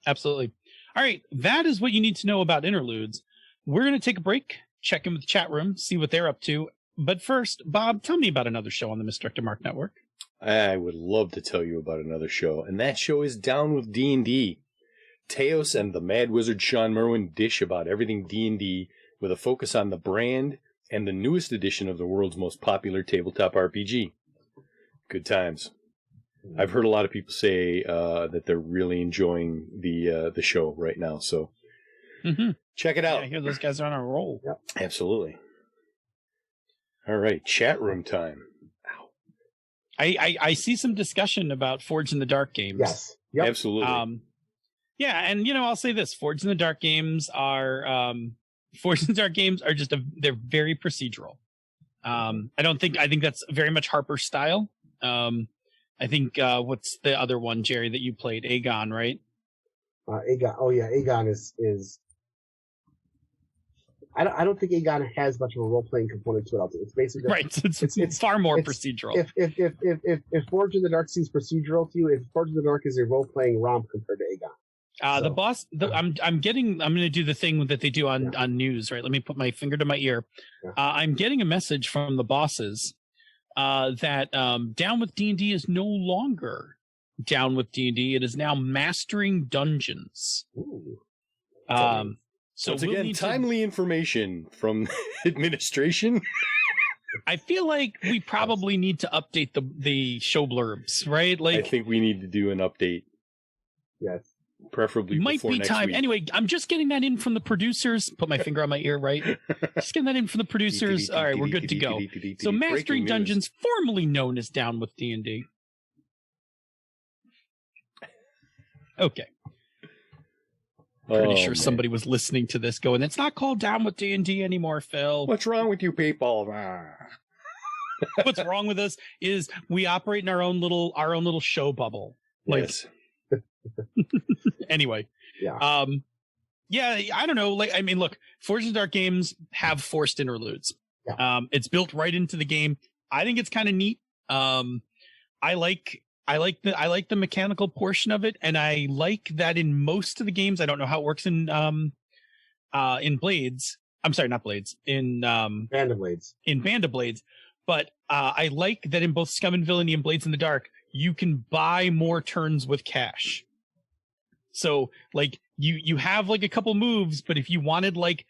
Absolutely. All right. That is what you need to know about interludes. We're going to take a break, check in with the chat room, see what they're up to. But first, Bob, tell me about another show on the Misdirected Mark Network. I would love to tell you about another show, and that show is Down with D&D. Teos and the Mad Wizard Sean Merwin dish about everything D&D with a focus on the brand and the newest edition of the world's most popular tabletop RPG. Good times. I've heard a lot of people say that they're really enjoying the show right now, so check it out. Yeah, I hear those guys are on a roll. Yep. Absolutely. All right, chat room time. I see some discussion about Forged in the Dark games. Yes. Yep. Absolutely. And I'll say this: Forged in the Dark games are just they're very procedural. I think that's very much Harper's style. I think what's the other one, Jerry, that you played? Aegon, right? Aegon. Oh yeah, Aegon is. I don't think Aegon has much of a role playing component to it. It's basically right. It's far more procedural. If Forged in the Dark seems procedural to you, if Forged in the Dark is a role playing romp compared to Aegon. The boss. I'm going to do the thing that they do on news. Right. Let me put my finger to my ear. Yeah. I'm getting a message from the bosses that Down with D&D is no longer Down with D&D. It is now Mastering Dungeons. Ooh. So once again, timely information from administration. I feel like we probably need to update the show blurbs, right? Like, I think we need to do an update. Yes. Preferably might be time. Week. Anyway, I'm just getting that in from the producers. Put my finger on my ear, right? Just getting that in from the producers. All right, we're good to go. So Mastering Dungeons, formerly known as Down with D&D. Okay. Pretty sure somebody was listening to this going, it's not called Down with D&D anymore, Phil. What's wrong with you people? What's wrong with us is we operate in our own little show bubble. Like, yes. Anyway. Yeah. I don't know. Like, I mean, look, Forged in the Dark games have forced interludes. Yeah. It's built right into the game. I think it's kind of neat. I like the mechanical portion of it, and I like that in most of the games. I don't know how it works in Blades. I'm sorry, not Blades. In Band of Blades. In Band of Blades. But I like that in both Scum and Villainy and Blades in the Dark, you can buy more turns with cash. So like you have like a couple moves, but if you wanted like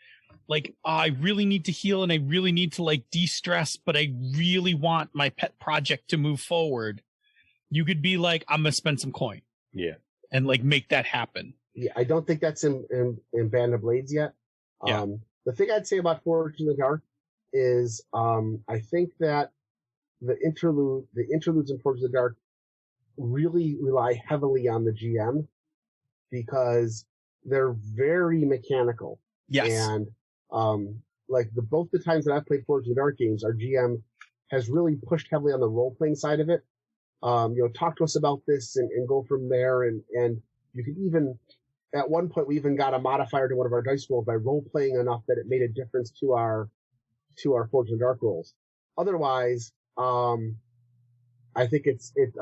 like, oh, I really need to heal and I really need to like de-stress, but I really want my pet project to move forward. You could be like, I'm going to spend some coin. Yeah. And like make that happen. Yeah, I don't think that's in Band of Blades yet. Yeah. The thing I'd say about Forge in the Dark is I think that the interludes in Forge in the Dark really rely heavily on the GM because they're very mechanical. Yes. And like both the times that I've played Forge in the Dark games, our GM has really pushed heavily on the role-playing side of it. Talk to us about this and go from there. And you could even, at one point, we even got a modifier to one of our dice rolls by role-playing enough that it made a difference to our Forge in the Dark rolls. Otherwise, I think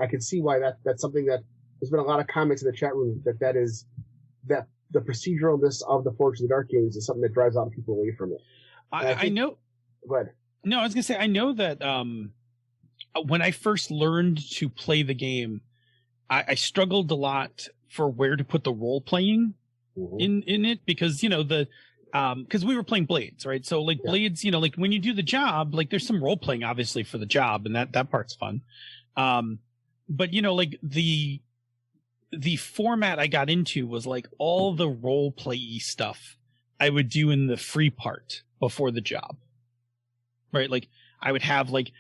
I can see why that's something that there's been a lot of comments in the chat room that the proceduralness of the Forge in the Dark games is something that drives a lot of people away from it. I know. Go ahead. No, I was gonna say I know that when I first learned to play the game, I struggled a lot for where to put the role playing in it because because we were playing Blades, right? So like Blades, like when you do the job, like there's some role playing obviously for the job, and that part's fun. But like the format I got into was like all the role play stuff I would do in the free part before the job, right? Like I would have like,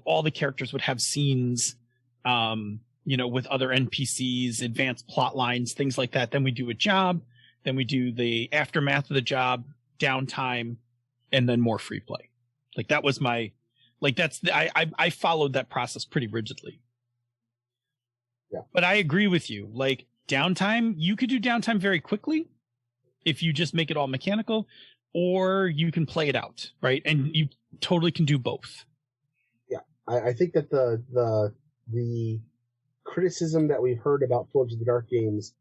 all the characters would have scenes, with other NPCs, advanced plot lines, things like that. Then we do a job, then we do the aftermath of the job, downtime, and then more free play. Like that was my, like I followed that process pretty rigidly. Yeah. But I agree with you. Like downtime, you could do downtime very quickly if you just make it all mechanical, or you can play it out, right? And you totally can do both. Yeah, I think that the criticism that we've heard about Forge of the Dark games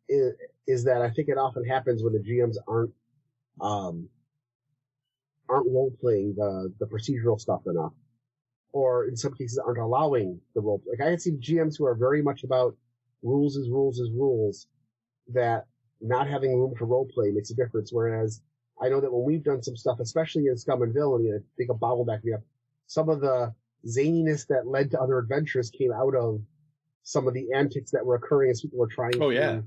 is that I think it often happens when the GMs aren't role playing the procedural stuff enough, or in some cases aren't allowing the role. Like I had seen GMs who are very much about rules is rules is rules, that not having room for role play makes a difference. Whereas I know that when we've done some stuff, especially in Scum and Villainy, I think a Bobble back me up, some of the zaniness that led to other adventures came out of some of the antics that were occurring as people were trying to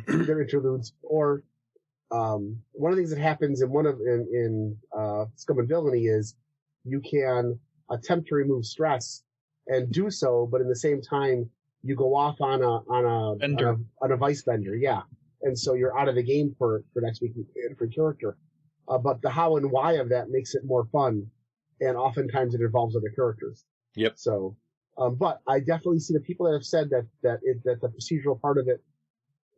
do their interludes. Or one of the things that happens in Scum and Villainy is you can attempt to remove stress and do so, but in the same time you go off on a vice bender, and so you're out of the game for next week for character. But the how and why of that makes it more fun, and oftentimes it involves other characters. Yep. So, but I definitely see the people that have said that the procedural part of it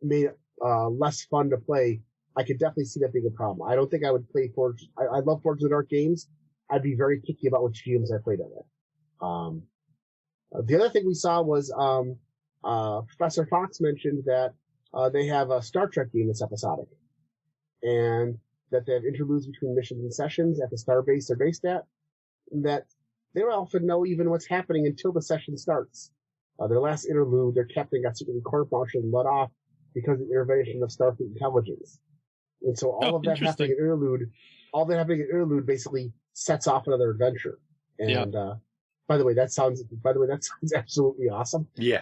made it less fun to play. I could definitely see that being a problem. I don't think I would play Forge. I love Forge of the Dark games. I'd be very picky about which games I played on it. The other thing we saw was Professor Fox mentioned that they have a Star Trek game that's episodic, and that they have interludes between missions and sessions at the starbase they're based at, and that they don't often know even what's happening until the session starts. Their last interlude, their captain got secretly court-martialed and let off because of the intervention of Starfleet intelligence. And so all of that happening in interlude basically sets off another adventure. And by the way, that sounds absolutely awesome. Yeah.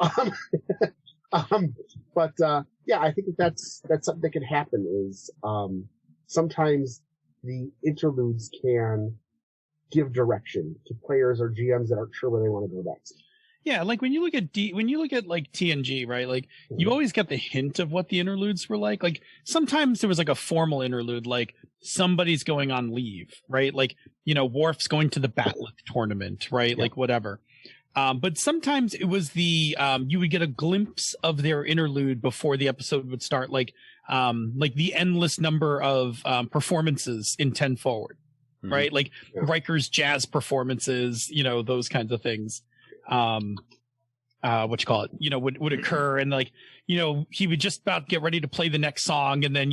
But I think that's something that can happen is sometimes the interludes can give direction to players or GMs that aren't sure where they want to go next. Yeah, like when you look at like TNG, right? Like you always get the hint of what the interludes were like. Like sometimes there was like a formal interlude, like somebody's going on leave, right? Like, Worf's going to the Batlick tournament, right? Yeah. Like whatever. But sometimes it was you would get a glimpse of their interlude before the episode would start, like the endless number of performances in 10 Forward, right? Like Riker's jazz performances, those kinds of things. Would occur, and like, he would just about get ready to play the next song, and then,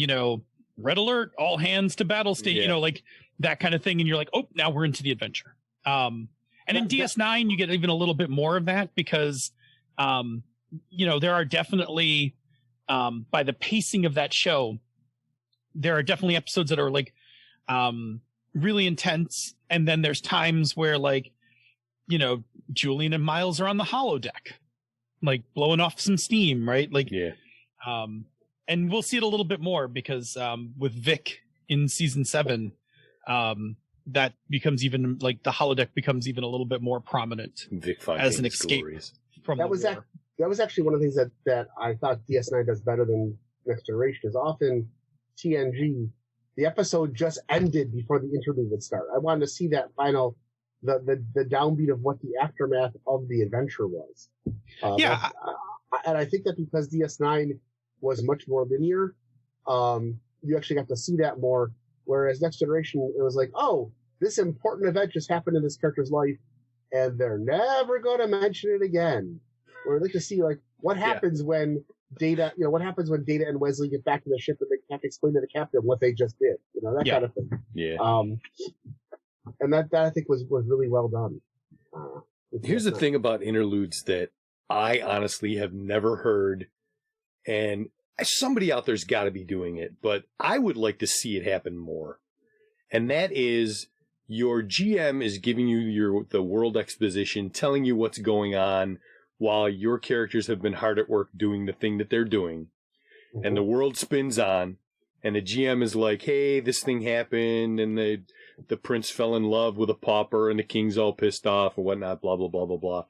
red alert, all hands to battle state, like that kind of thing. And you're like, oh, now we're into the adventure. And in DS9, you get even a little bit more of that because, there are definitely, by the pacing of that show, there are definitely episodes that are like, really intense. And then there's times where, like, you know, Julian and Miles are on the holodeck, like blowing off some steam, right? Like, Yeah. And we'll see it a little bit more because with Vic in season 7, that becomes even, like, the holodeck becomes even a little bit more prominent Vic as an escape from the war. That was actually one of the things that I thought DS9 does better than Next Generation, is often TNG, the episode just ended before the interlude would start. I wanted to see that final, the downbeat of what the aftermath of the adventure was. And I think that because DS9 was much more linear, you actually got to see that more. Whereas Next Generation, it was like, oh, this important event just happened in this character's life, and they're never going to mention it again. Or I'd like to see, like, what happens when Data, what happens when Data and Wesley get back to the ship and they have to explain to the captain what they just did, that kind of thing. Yeah. And that I think was really well done. Here's the thing about interludes that I honestly have never heard, and somebody out there's got to be doing it, but I would like to see it happen more. And that is, your GM is giving you the world exposition, telling you what's going on, while your characters have been hard at work doing the thing that they're doing. Mm-hmm. And the world spins on, and the GM is like, hey, this thing happened, and the prince fell in love with a pauper, and the king's all pissed off, and whatnot, blah, blah, blah, blah, blah.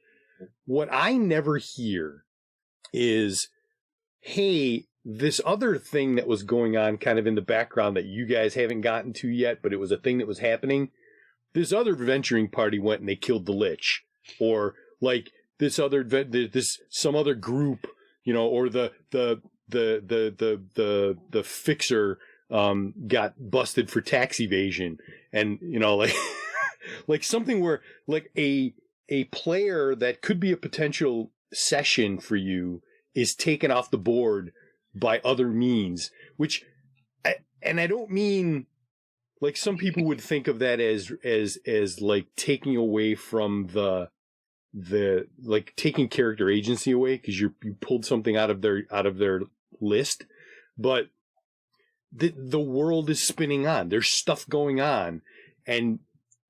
What I never hear is, hey, this other thing that was going on kind of in the background that you guys haven't gotten to yet, but it was a thing that was happening. This other adventuring party went and they killed the Lich. Or, like, some other group, or the fixer got busted for tax evasion, and like something where, like, a player that could be a potential session for you is taken off the board by other means, which I don't mean, like, some people would think of that as like taking away from the like taking character agency away because you pulled something out of their list, but the world is spinning on. There's stuff going on, and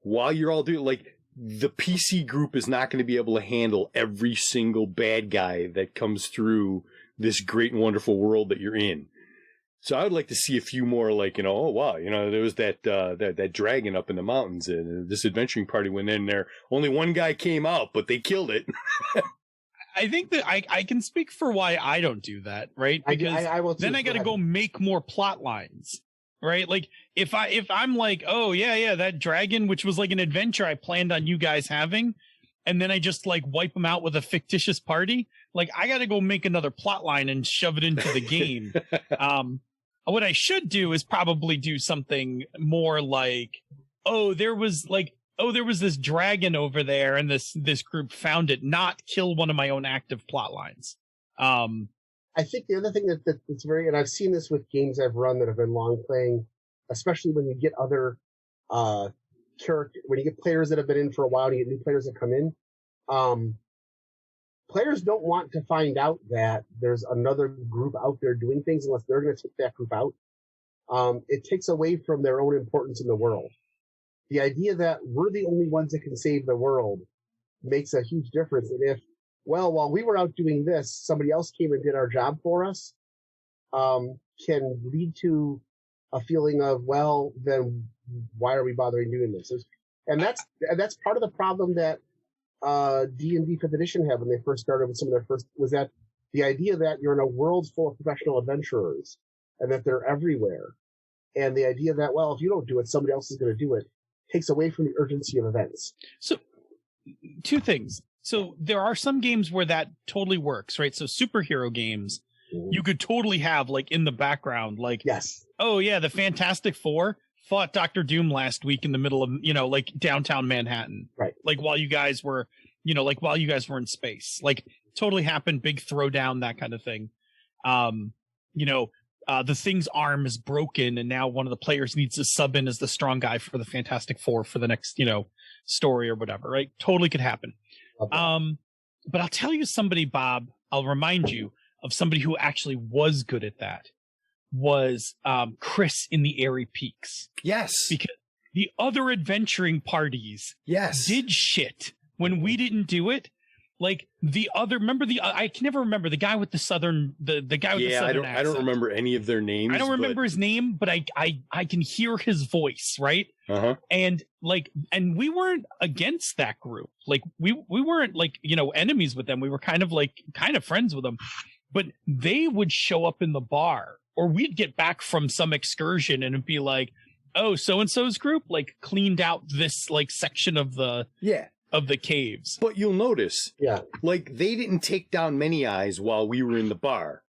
while you're all doing, like, the PC group is not going to be able to handle every single bad guy that comes through this great and wonderful world that you're in. So I would like to see a few more, like, oh wow, there was that dragon up in the mountains, and this adventuring party went in there. Only one guy came out, but they killed it. I think that I can speak for why I don't do that, right? Because I will too. Then I got to go make more plot lines, right? Like, if I'm like, oh yeah, that dragon, which was like an adventure I planned on you guys having, and then I just, like, wipe them out with a fictitious party, like, I got to go make another plot line and shove it into the game. What I should do is probably do something more like, there was this dragon over there, and this group found it, not kill one of my own active plot lines. I think the other thing that's and I've seen this with games I've run that have been long playing, especially when you get other when you get players that have been in for a while and you get new players that come in, players don't want to find out that there's another group out there doing things unless they're going to take that group out. It takes away from their own importance in the world. The idea that we're the only ones that can save the world makes a huge difference. And if, while we were out doing this, somebody else came and did our job for us, can lead to a feeling of, well, then why are we bothering doing this? And that's part of the problem that D&D 5th edition had when they first started with some of their first, was that the idea that you're in a world full of professional adventurers and that they're everywhere. And the idea that, well, if you don't do it, somebody else is going to do it, takes away from the urgency of events. So, two things. So there are some games where that totally works, right? So superhero games, you could totally have, like, in the background, like, yes, oh yeah, the Fantastic Four fought Dr. Doom last week in the middle of, like, downtown Manhattan. Right. Like, while you guys were, while you guys were in space. Like, totally happened, big throwdown, that kind of thing. The Thing's arm is broken, and now one of the players needs to sub in as the strong guy for the Fantastic Four for the next, story or whatever, right? Totally could happen. Okay. But I'll tell you somebody, Bob, I'll remind you of somebody who actually was good at that. was Chris in the Airy Peaks. Yes. Because the other adventuring parties Yes. did shit when we didn't do it. Like I can never remember the guy with the southern, the guy with the southern accent. I don't remember any of their names. I don't remember his name, but I can hear his voice, right? Uh-huh. And we weren't against that group. Like we weren't like, enemies with them. We were kind of friends with them, but they would show up in the bar, or we'd get back from some excursion and it'd be like, oh, so-and-so's group like cleaned out this like section of the caves. But you'll notice, like they didn't take down Many Eyes while we were in the bar.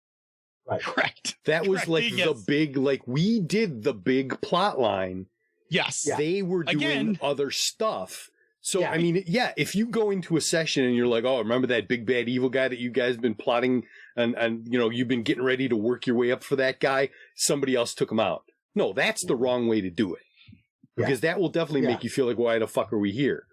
Right. Correct. That was the big, like we did the big plot line. Yes. Yeah. They were doing other stuff. So, I mean, if you go into a session and you're like, oh, remember that big bad evil guy that you guys have been plotting and you've been getting ready to work your way up for that guy, somebody else took him out. No, that's the wrong way to do it. Because that will definitely make you feel like, why the fuck are we here?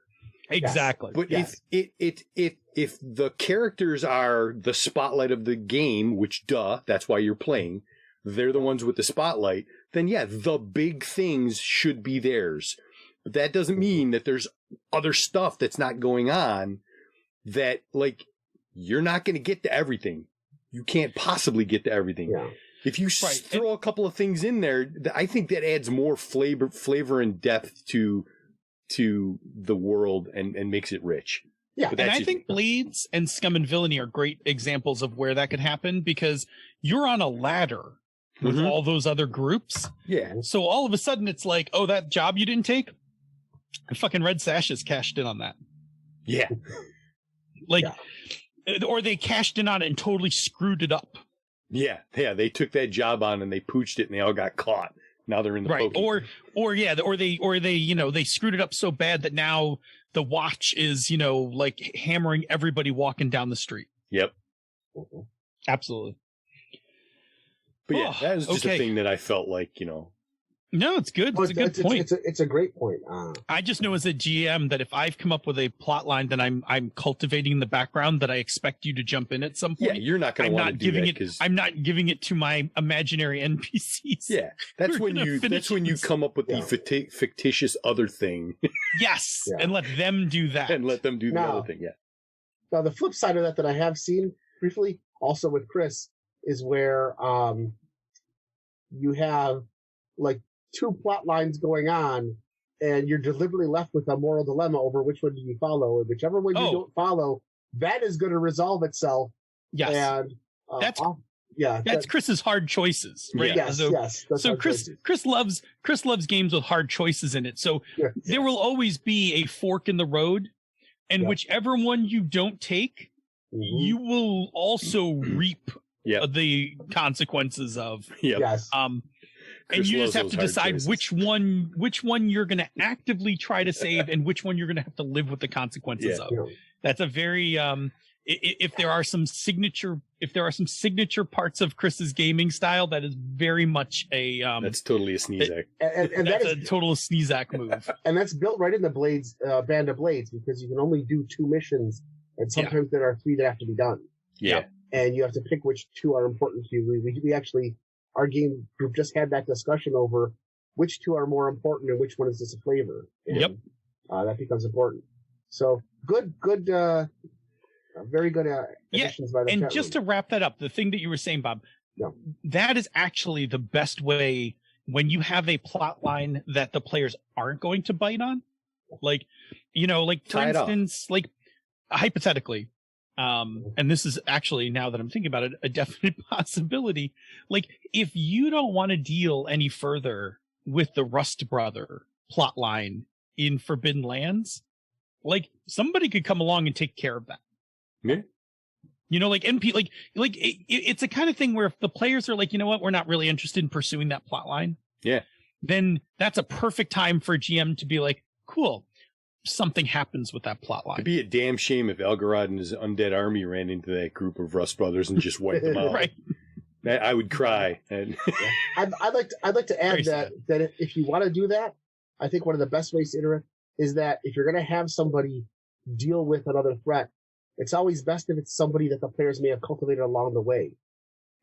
Exactly. But if the characters are the spotlight of the game, which that's why you're playing, they're the ones with the spotlight, then the big things should be theirs. But that doesn't mean that there's other stuff that's not going on that, like, you're not going to get to everything. You can't possibly get to everything. Yeah. If you throw a couple of things in there, I think that adds more flavor and depth to the world and makes it rich. Yeah, and I think Blades and Scum and Villainy are great examples of where that could happen, because you're on a ladder with all those other groups. Yeah. So all of a sudden it's like, oh, that job you didn't take? Fucking Red Sashes cashed in on that. Yeah. Or they cashed in on it and totally screwed it up. Yeah. Yeah, they took that job on and they pooched it and they all got caught. Now they're in the pokey. Or they they screwed it up so bad that now the watch is, like hammering everybody walking down the street. Yep. Absolutely. But that was just a thing that I felt like, No, it's good. It's a good point. It's a great point. I just know as a GM that if I've come up with a plot line that I'm cultivating in the background, that I expect you to jump in at some point. Yeah, you're not going to want to do that because I'm not giving it to my imaginary NPCs. Yeah, that's when you come up with the fictitious other thing. Yes, and let them do that. And let them do the other thing. Yeah. Now the flip side of that I have seen briefly, also with Chris, is where you have like two plot lines going on, and you're deliberately left with a moral dilemma over which one do you follow, and whichever one you don't follow, that is going to resolve itself. Yes, and that's Chris's hard choices, right? Yes, so Chris loves games with hard choices in it. So there will always be a fork in the road, and whichever one you don't take, you will also reap the consequences of. Yes. And you just have to decide which one you're going to actively try to save and which one you're going to have to live with the consequences of. That's a very if there are some signature parts of Chris's gaming style, that is very much a that's totally a Sneezak. And that's a total Sneezak move. And that's built right in the Blades Band of Blades, because you can only do 2 missions, and sometimes there are 3 that have to be done. Yeah. And you have to pick which 2 are important to you. We actually, our game group just had that discussion over which 2 are more important and which one is just a flavor. And, that becomes important. So good, very good additions by the and chat just room. to wrap that up, the thing that you were saying, Bob, that is actually the best way when you have a plot line that the players aren't going to bite on. Like, for instance, like hypothetically, and this is actually, now that I'm thinking about it, a definite possibility. Like, if you don't want to deal any further with the Rust Brother plot line in Forbidden Lands, like somebody could come along and take care of that. Yeah. It's a kind of thing where if the players are like, you know what, we're not really interested in pursuing that plot line. Yeah. Then that's a perfect time for a GM to be like, cool, something happens with that plot line. It'd be a damn shame if Elgarod and his undead army ran into that group of Rust Brothers and just wiped them out. Right. I would cry. And I'd like to add that if you want to do that, I think one of the best ways to interact is that if you're going to have somebody deal with another threat, it's always best if it's somebody that the players may have cultivated along the way.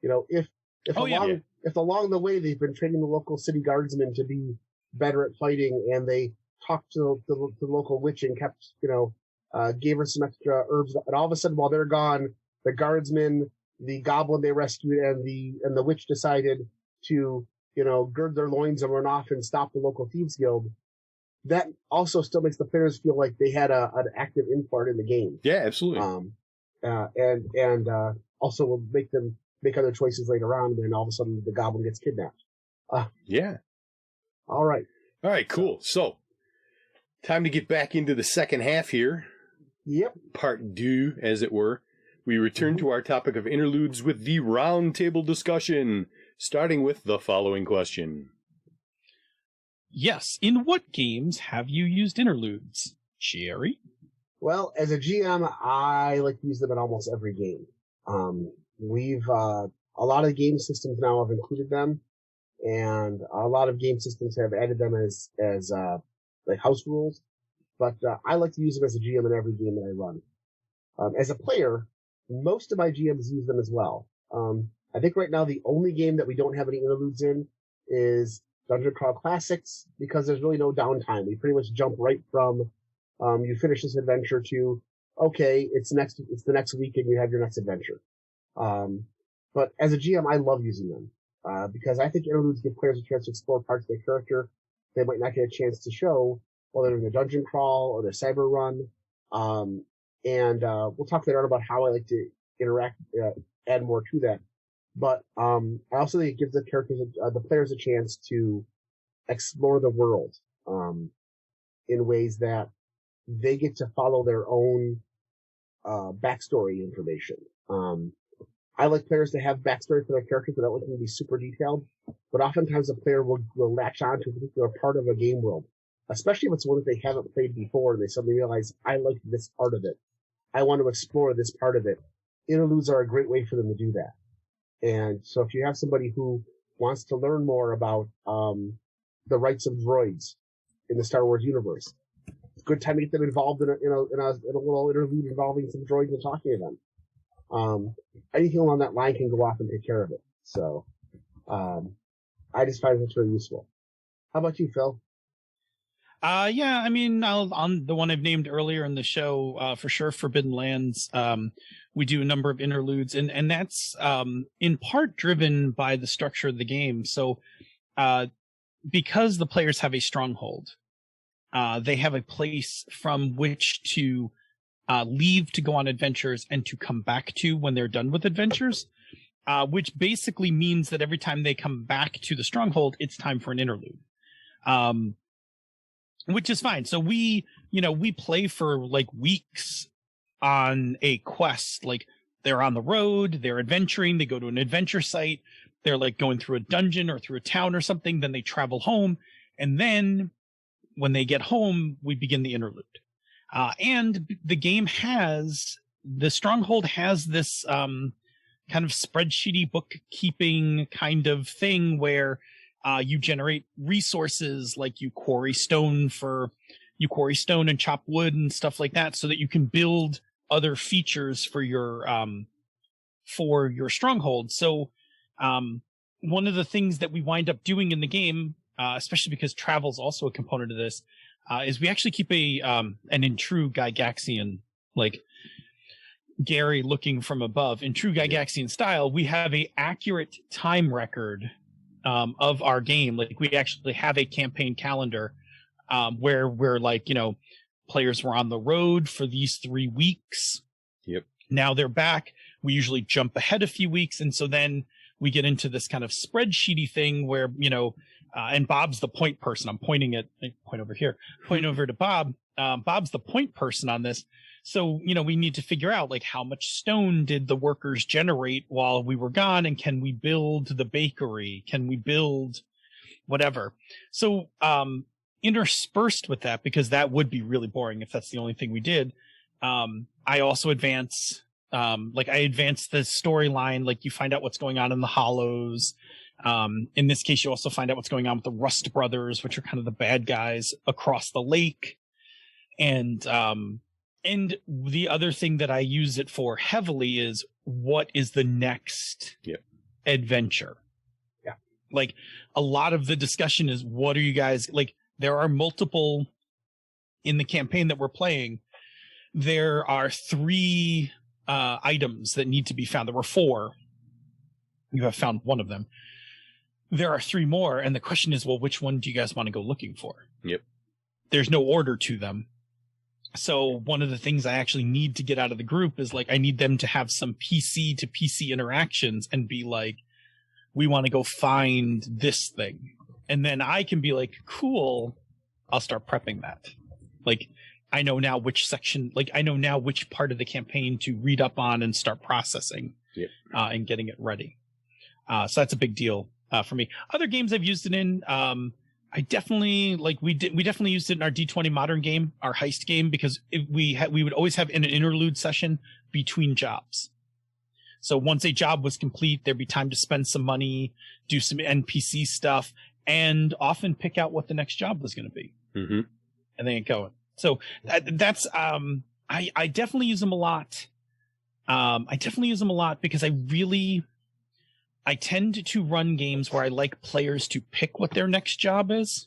If if along the way they've been training the local city guardsmen to be better at fighting, and they talked to the local witch and kept, gave her some extra herbs, and all of a sudden while they're gone, the guardsmen, the goblin they rescued, and the witch decided to, gird their loins and run off and stop the local thieves guild. That also still makes the players feel like they had an active import in the game. Yeah, absolutely. And also will make them make other choices later on, and then all of a sudden the goblin gets kidnapped. Yeah. All right, cool. So, time to get back into the second half here. Yep. Part 2, as it were. We return to our topic of interludes with the roundtable discussion, starting with the following question. Yes. In what games have you used interludes, Jerry? Well, as a GM, I like to use them in almost every game. We've a lot of game systems now have included them, and a lot of game systems have added them as like house rules. But I like to use them as a GM in every game that I run. As a player, most of my GMs use them as well. I think right now the only game that we don't have any interludes in is Dungeon Crawl Classics, because there's really no downtime. We pretty much jump right from you finish this adventure to, okay, it's the next week and you have your next adventure. But as a GM, I love using them because I think interludes give players a chance to explore parts of their character they might not get a chance to show while they're in the dungeon crawl or their cyber run. And we'll talk later on about how I like to interact, add more to that. But I also think it gives the players a chance to explore the world in ways that they get to follow their own backstory information. I like players to have backstory for their characters without looking to be super detailed, but oftentimes a player will latch on to a particular part of a game world, especially if it's one that they haven't played before and they suddenly realize, I like this part of it. I want to explore this part of it. Interludes are a great way for them to do that. And so if you have somebody who wants to learn more about the rights of droids in the Star Wars universe, it's a good time to get them involved in a little interlude involving some droids and talking to them. Anything along that line can go off and take care of it. So I just find that's very useful. How about you, Phil? Yeah, I mean, on the one I've named earlier in the show, for sure, Forbidden Lands, we do a number of interludes, and that's in part driven by the structure of the game. So because the players have a stronghold, they have a place from which to leave to go on adventures and to come back to when they're done with adventures, which basically means that every time they come back to the stronghold, it's time for an interlude. Which is fine. So we play for like weeks on a quest. Like they're on the road, they're adventuring, they go to an adventure site, they're like going through a dungeon or through a town or something, then they travel home. And then when they get home, we begin the interlude. And the game the Stronghold has this kind of spreadsheety bookkeeping kind of thing where you generate resources, like you quarry stone and chop wood and stuff like that, so that you can build other features for your stronghold. So one of the things that we wind up doing in the game, especially because travel is also a component of this, is we actually keep an in true Gygaxian, like Gary looking from above, in true Gygaxian style, we have a accurate time record of our game. Like we actually have a campaign calendar where we're like, players were on the road for these 3 weeks. Yep. Now they're back. We usually jump ahead a few weeks. And so then we get into this kind of spreadsheety thing where, and Bob's the point person. I'm point over to Bob. Bob's the point person on this. So, we need to figure out like how much stone did the workers generate while we were gone, and can we build the bakery? Can we build whatever? So, interspersed with that, because that would be really boring if that's the only thing we did. I also advance, I advance the storyline. Like you find out what's going on in the Hollows. In this case, you also find out what's going on with the Rust Brothers, which are kind of the bad guys across the lake. And the other thing that I use it for heavily is what is the next adventure. Yeah. Like, a lot of the discussion is, what are you guys, like, there are multiple, in the campaign that we're playing, there are 3 items that need to be found. There were 4. You have found one of them. There are 3 more, and the question is, well, which one do you guys want to go looking for? Yep. There's no order to them. So one of the things I actually need to get out of the group is, like, I need them to have some PC to PC interactions and be like, we want to go find this thing. And then I can be like, cool, I'll start prepping that. Like, I know now which section, like, I know now which part of the campaign to read up on and start processing. Yep. And getting it ready. So that's a big deal for me. Other games I've used it in, I definitely, like, we definitely used it in our D20 modern game, our heist game, because we would always have an interlude session between jobs. So once a job was complete, there'd be time to spend some money, do some NPC stuff, and often pick out what the next job was going to be. Mm-hmm. And then get going. So that's, I definitely use them a lot. I definitely use them a lot because I tend to run games where I like players to pick what their next job is.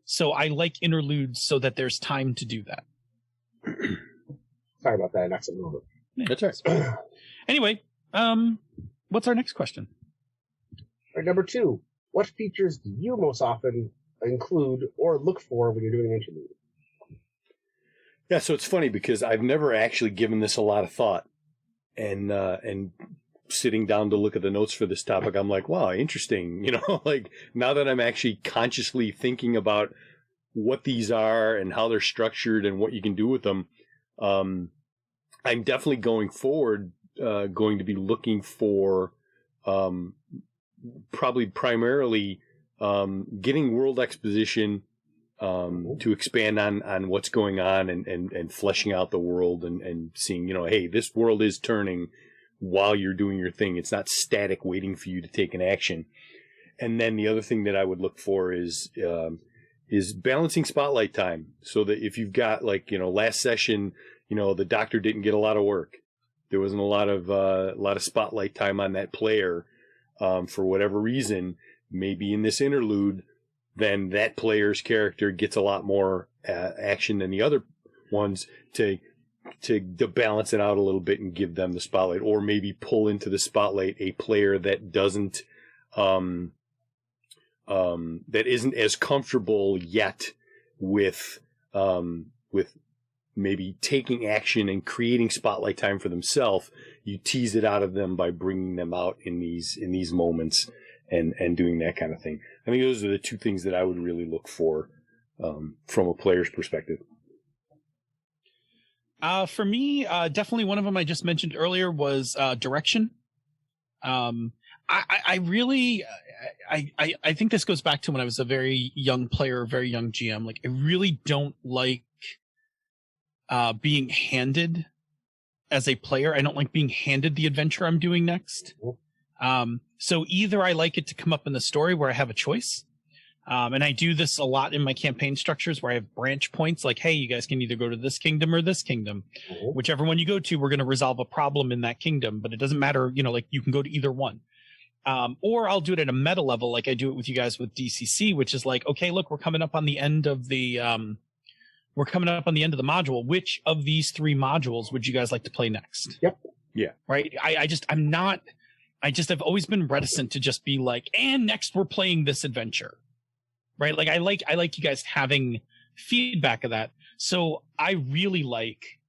So I like interludes so that there's time to do that. Sorry about that. I accidentally moved. That's right. Anyway, what's our next question? All right, number 2. What features do you most often include or look for when you're doing an interlude? Yeah, so it's funny because I've never actually given this a lot of thought. And sitting down to look at the notes for this topic, I'm like, wow, interesting. You know, like, now that I'm actually consciously thinking about what these are and how they're structured and what you can do with them, I'm definitely going forward going to be looking for probably primarily getting world exposition to expand on what's going on and fleshing out the world and seeing, you know, hey, this world is turning while you're doing your thing. It's not static waiting for you to take an action. And then the other thing that I would look for is balancing spotlight time, so that if you've got, like, you know, last session, you know, the doctor didn't get a lot of work. There wasn't a lot of spotlight time on that player for whatever reason. Maybe in this interlude, then that player's character gets a lot more action than the other ones to balance it out a little bit and give them the spotlight, or maybe pull into the spotlight a player that doesn't that isn't as comfortable yet with maybe taking action and creating spotlight time for themselves. You tease it out of them by bringing them out in these moments and doing that kind of thing. I think those are the 2 things that I would really look for from a player's perspective. For me, definitely one of them I just mentioned earlier was direction. I really think this goes back to when I was a very young player, very young GM. Like, I really don't like being handed as a player. I don't like being handed the adventure I'm doing next. So either I like it to come up in the story where I have a choice. And I do this a lot in my campaign structures where I have branch points, like, hey, you guys can either go to this kingdom or this kingdom. Whichever one you go to, we're going to resolve a problem in that kingdom, but it doesn't matter, you know, like, you can go to either one. Or I'll do it at a meta level, like I do it with you guys with DCC, which is like, okay, look, we're coming up on the end of the module. Which of these 3 modules would you guys like to play next? Yep. Yeah. Right. I've always been reticent to just be like, and next we're playing this adventure. Right. Like, I like you guys having feedback of that. So I really like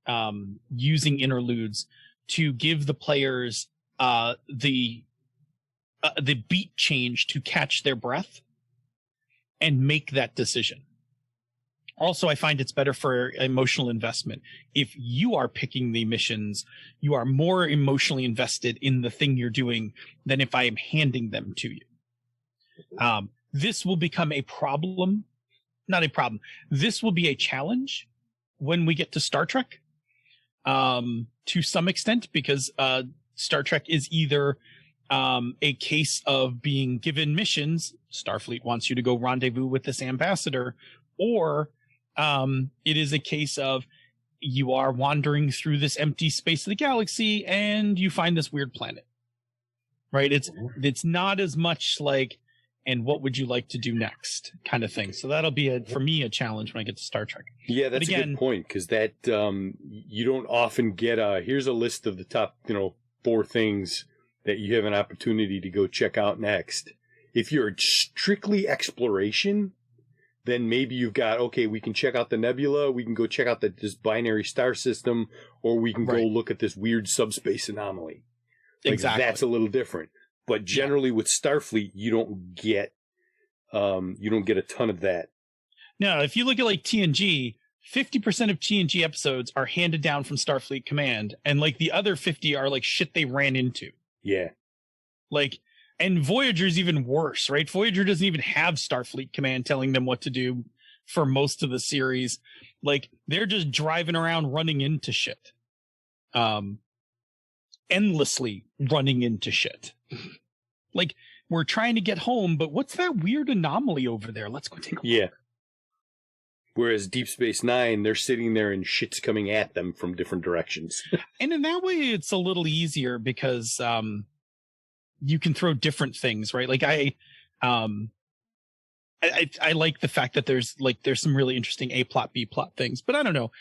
using interludes to give the players the beat change to catch their breath and make that decision. Also, I find it's better for emotional investment. If you are picking the missions, you are more emotionally invested in the thing you're doing than if I am handing them to you. This will become a problem. Not a problem. This will be a challenge when we get to Star Trek, to some extent, because Star Trek is either a case of being given missions. Starfleet wants you to go rendezvous with this ambassador, or it is a case of you are wandering through this empty space of the galaxy and you find this weird planet. right? It's not as much like, and what would you like to do next kind of thing. So that'll be for me a challenge when I get to Star Trek. Yeah, that's a good point, because that you don't often get here's a list of the top 4 things that you have an opportunity to go check out next. If you're strictly exploration, then maybe you've got, okay, we can check out the nebula, we can go check out this binary star system, or we can go look at this weird subspace anomaly. Exactly. That's a little different. But generally with Starfleet, you don't get a ton of that. No, if you look at like TNG, 50% of TNG episodes are handed down from Starfleet Command, and like the other 50 are like shit they ran into. Yeah. Like, and Voyager's even worse, right? Voyager doesn't even have Starfleet Command telling them what to do for most of the series. Like, they're just driving around running into shit. Endlessly running into shit. Like, we're trying to get home, but what's that weird anomaly over there? Let's go take a look. Yeah. Whereas Deep Space Nine, they're sitting there and shit's coming at them from different directions. And in that way, it's a little easier because you can throw different things, right? Like I like the fact that there's some really interesting A plot, B plot things, but I don't know.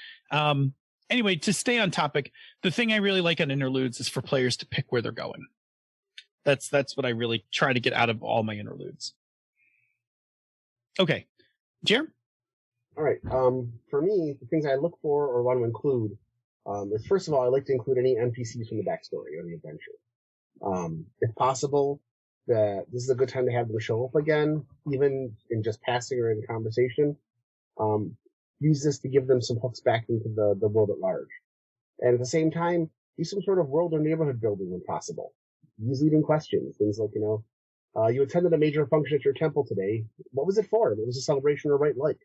Anyway, to stay on topic, the thing I really like on Interludes is for players to pick where they're going. That's what I really try to get out of all my Interludes. Okay. Jer? All right. For me, the things I look for or want to include is, first of all, I like to include any NPCs from the backstory or the adventure. If possible, this is a good time to have them show up again, even in just passing or in conversation. Use this to give them some hooks back into the world at large. And at the same time, do some sort of world or neighborhood building when possible. Use leading questions. Things like, you attended a major function at your temple today. What was it for? It was a celebration or rite like.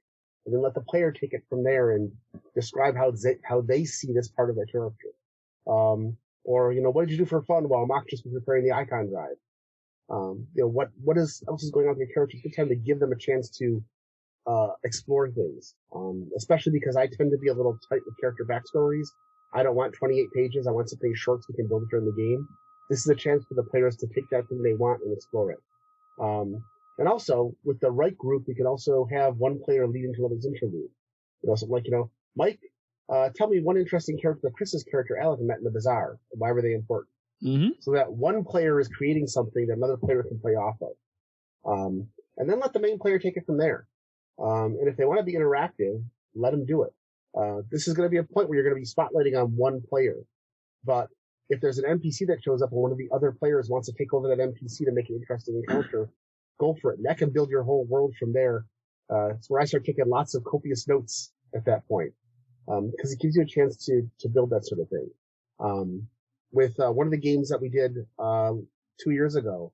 And then let the player take it from there and describe how they see this part of their character. Or, what did you do for fun while Mock just was preparing the icon drive? What else is going on with your character? It's a good time to give them a chance to explore things. Especially because I tend to be a little tight with character backstories. I don't want 28 pages. I want something short so we can build it during the game. This is a chance for the players to take that thing they want and explore it. And also, with the right group, we can also have one player lead into another's interlude. Something like, Mike, tell me one interesting character, Chris's character, Alec, met in the bazaar. Why were they important? Mm-hmm. So that one player is creating something that another player can play off of. And then let the main player take it from there. And if they want to be interactive, let them do it. This is going to be a point where you're going to be spotlighting on one player. But if there's an NPC that shows up and one of the other players wants to take over that NPC to make an interesting encounter, go for it. And that can build your whole world from there. It's where I start taking lots of copious notes at that point. Because it gives you a chance to build that sort of thing. With one of the games that we did 2 years ago,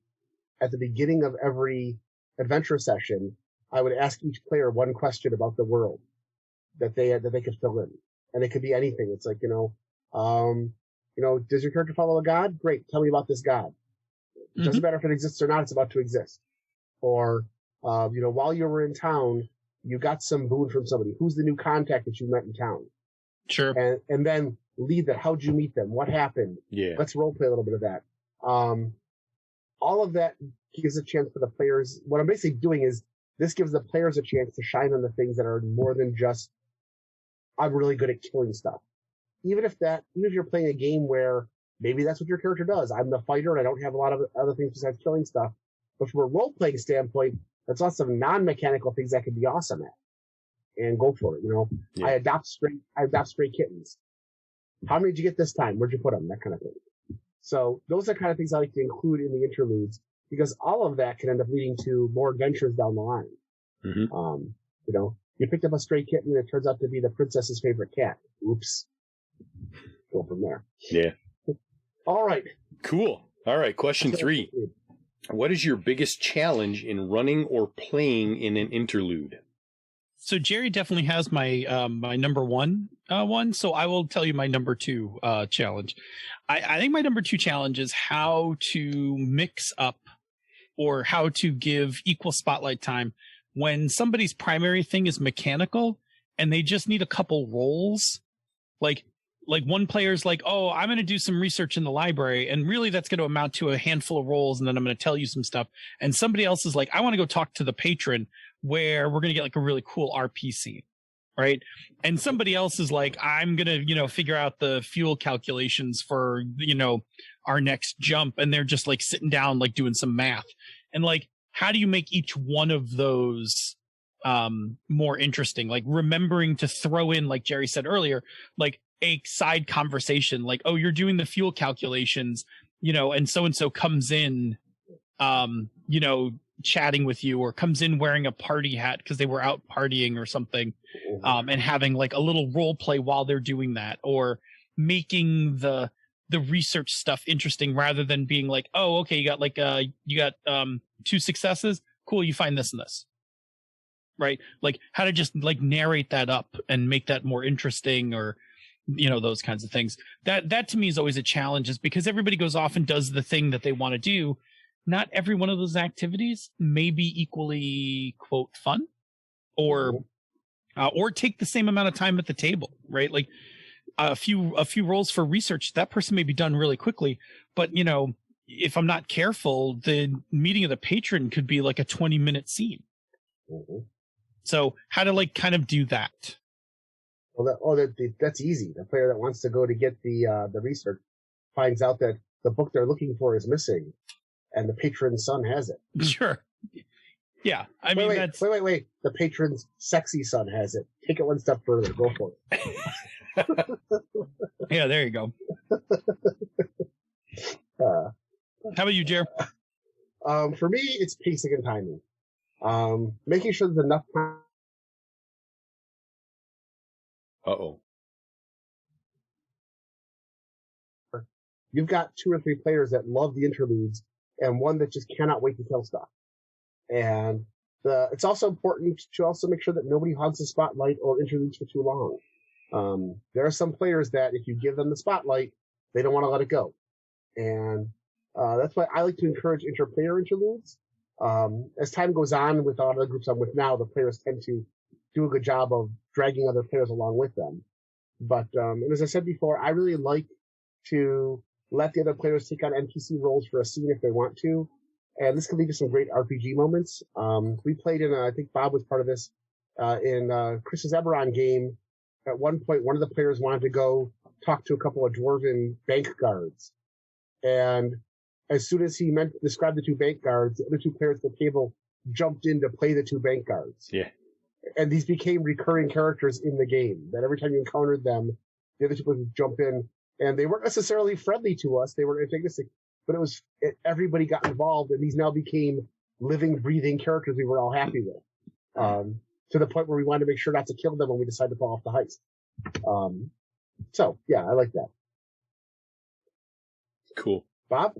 at the beginning of every adventure session, I would ask each player one question about the world that they could fill in. And it could be anything. It's like, does your character follow a god? Great. Tell me about this god. It doesn't matter if it exists or not. It's about to exist. Or, while you were in town, you got some boon from somebody. Who's the new contact that you met in town? Sure. And then lead that. How'd you meet them? What happened? Yeah. Let's role play a little bit of that. All of that gives a chance for the players. What I'm basically doing is this gives the players a chance to shine on the things that are more than just, I'm really good at killing stuff. Even if you're playing a game where maybe that's what your character does. I'm the fighter and I don't have a lot of other things besides killing stuff. But from a role-playing standpoint, that's lots of non-mechanical things I could be awesome at. And go for it, Yeah. I adopt stray kittens. How many did you get this time? Where'd you put them? That kind of thing. So those are kind of things I like to include in the interludes because all of that can end up leading to more adventures down the line. Mm-hmm. You picked up a stray kitten and it turns out to be the princess's favorite cat. Oops. Go from there. Yeah. All right. Cool. All right. Question 3. What is your biggest challenge in running or playing in an interlude? So Jerry definitely has my my number one, so I will tell you my number 2 challenge. I think my number 2 challenge is how to mix up or how to give equal spotlight time when somebody's primary thing is mechanical and they just need a couple roles. Like, like one player's like, oh, I'm going to do some research in the library, and really that's going to amount to a handful of rolls, and then I'm going to tell you some stuff. And somebody else is like, I want to go talk to the patron where we're going to get like a really cool RP scene, right? And somebody else is like, I'm going to, you know, figure out the fuel calculations for, you know, our next jump, and they're just like sitting down like doing some math. And like, how do you make each one of those more interesting? Like remembering to throw in, like Jerry said earlier, like a side conversation, like, oh, you're doing the fuel calculations, you know, and so comes in, you know, chatting with you, or comes in wearing a party hat because they were out partying or something, and having like a little role play while they're doing that, or making the research stuff interesting rather than being like, oh, okay, you got 2 successes, cool, you find this and this, right? Like how to just like narrate that up and make that more interesting, or you know, those kinds of things. That to me is always a challenge, is because everybody goes off and does the thing that they want to do. Not every one of those activities may be equally, quote, fun, or take the same amount of time at the table, right? Like a few rolls for research, that person may be done really quickly, but you know, if I'm not careful, the meeting of the patron could be like a 20-minute scene. So how to like kind of do that? Well, that's easy. The player that wants to go to get the research finds out that the book they're looking for is missing, and the patron's son has it. Sure. Yeah, I mean, wait. The patron's sexy son has it. Take it one step further. Go for it. Yeah, there you go. How about you, Jer? For me, it's pacing and timing. Making sure there's enough time. Uh-oh. You've got 2 or 3 players that love the interludes, and one that just cannot wait to kill stuff. And it's also important to also make sure that nobody hogs the spotlight or interludes for too long. There are some players that if you give them the spotlight, they don't want to let it go. And that's why I like to encourage interplayer interludes. As time goes on with all the groups I'm with now, the players tend to do a good job of dragging other players along with them. But and as I said before, I really like to let the other players take on NPC roles for a scene if they want to. And this can lead to some great RPG moments. We played in, I think Bob was part of this, in Chris's Eberron game. At one point, one of the players wanted to go talk to a couple of dwarven bank guards. And as soon as he described the 2 bank guards, the other 2 players at the table jumped in to play the 2 bank guards. Yeah. And these became recurring characters in the game, that every time you encountered them, the other 2 players would jump in. And they weren't necessarily friendly to us. They were antagonistic. But everybody got involved, and these now became living, breathing characters we were all happy with. To the point where we wanted to make sure not to kill them when we decided to pull off the heist. So, yeah, I like that. Cool. Bob?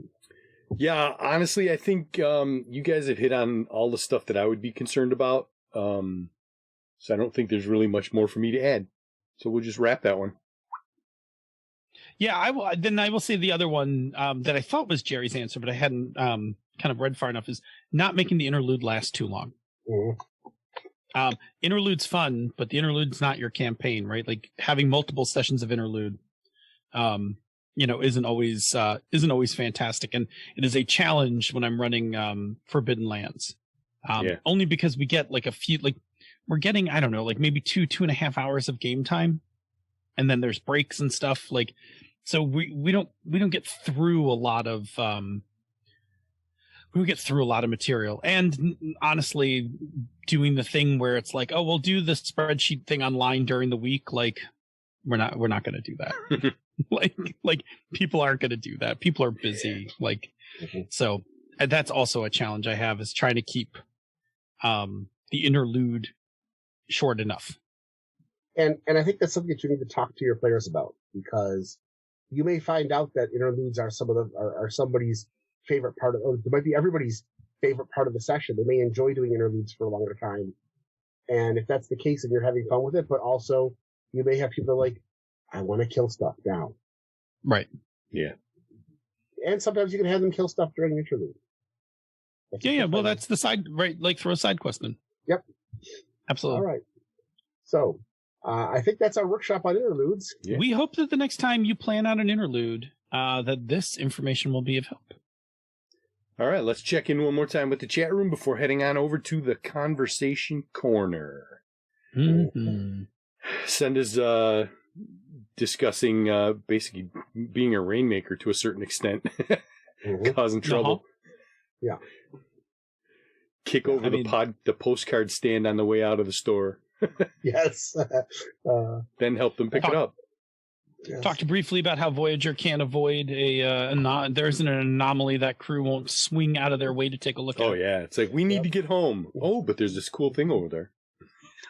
Yeah, honestly, I think you guys have hit on all the stuff that I would be concerned about. So I don't think there's really much more for me to add. So we'll just wrap that one. Yeah, I will say the other one that I thought was Jerry's answer, but I hadn't kind of read far enough, is not making the interlude last too long. Interlude's fun, but the interlude's not your campaign, right? Like having multiple sessions of interlude, you know, isn't always fantastic, and it is a challenge when I'm running Forbidden Lands. Only because we get like a few, like we're getting, I don't know, like maybe 2.5 hours of game time, and then there's breaks and stuff. Like, so we don't get through a lot of material. And honestly, doing the thing where it's like, oh, we'll do the spreadsheet thing online during the week. Like, we're not going to do that. like people aren't going to do that. People are busy. Like, so that's also a challenge I have, is trying to keep the interlude short enough. And I think that's something that you need to talk to your players about, because you may find out that interludes are are somebody's favorite part of, or it might be everybody's favorite part of the session. They may enjoy doing interludes for a longer time. And if that's the case, and you're having fun with it, but also you may have people like, I want to kill stuff now. Right. Yeah. And sometimes you can have them kill stuff during interlude. Yeah. Well, that's the side, right? Like throw a side quest in. Yep. Absolutely. All right. So, I think that's our workshop on interludes. Yeah. We hope that the next time you plan out an interlude, that this information will be of help. All right, let's check in one more time with the chat room before heading on over to the conversation corner. Mm-hmm. Senda's discussing basically being a rainmaker to a certain extent, causing trouble. Yeah. Kick over the postcard stand on the way out of the store. Yes. Then help them pick it up. Yes. Talked briefly about how Voyager can't avoid there's an anomaly that crew won't swing out of their way to take a look at. Oh, yeah. It's like, we need to get home. Oh, but there's this cool thing over there.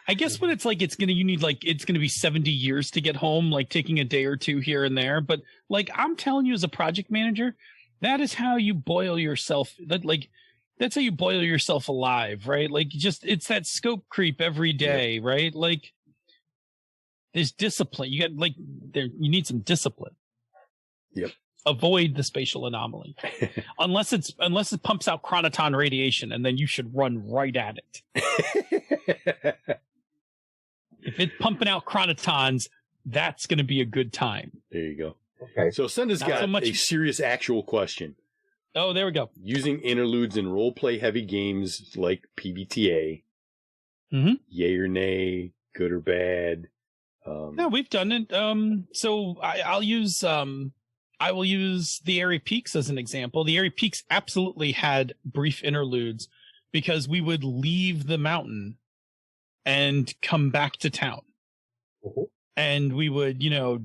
I guess when it's like, it's going to be 70 years to get home, like taking a day or two here and there. But like, I'm telling you as a project manager, that is how you boil yourself. That's how you boil yourself alive, right? Like, it's that scope creep every day, right? Like, there's discipline. You need some discipline. Yep. Avoid the spatial anomaly. unless it pumps out chronoton radiation, and then you should run right at it. If it's pumping out chronotons, that's going to be a good time. There you go. Okay. So Senda's got a serious actual question. Oh, there we go. Using interludes in role-play heavy games like PBTA, yay or nay, good or bad? No, we've done it. So I will use the Airy Peaks as an example. The Airy Peaks absolutely had brief interludes because we would leave the mountain and come back to town. And we would,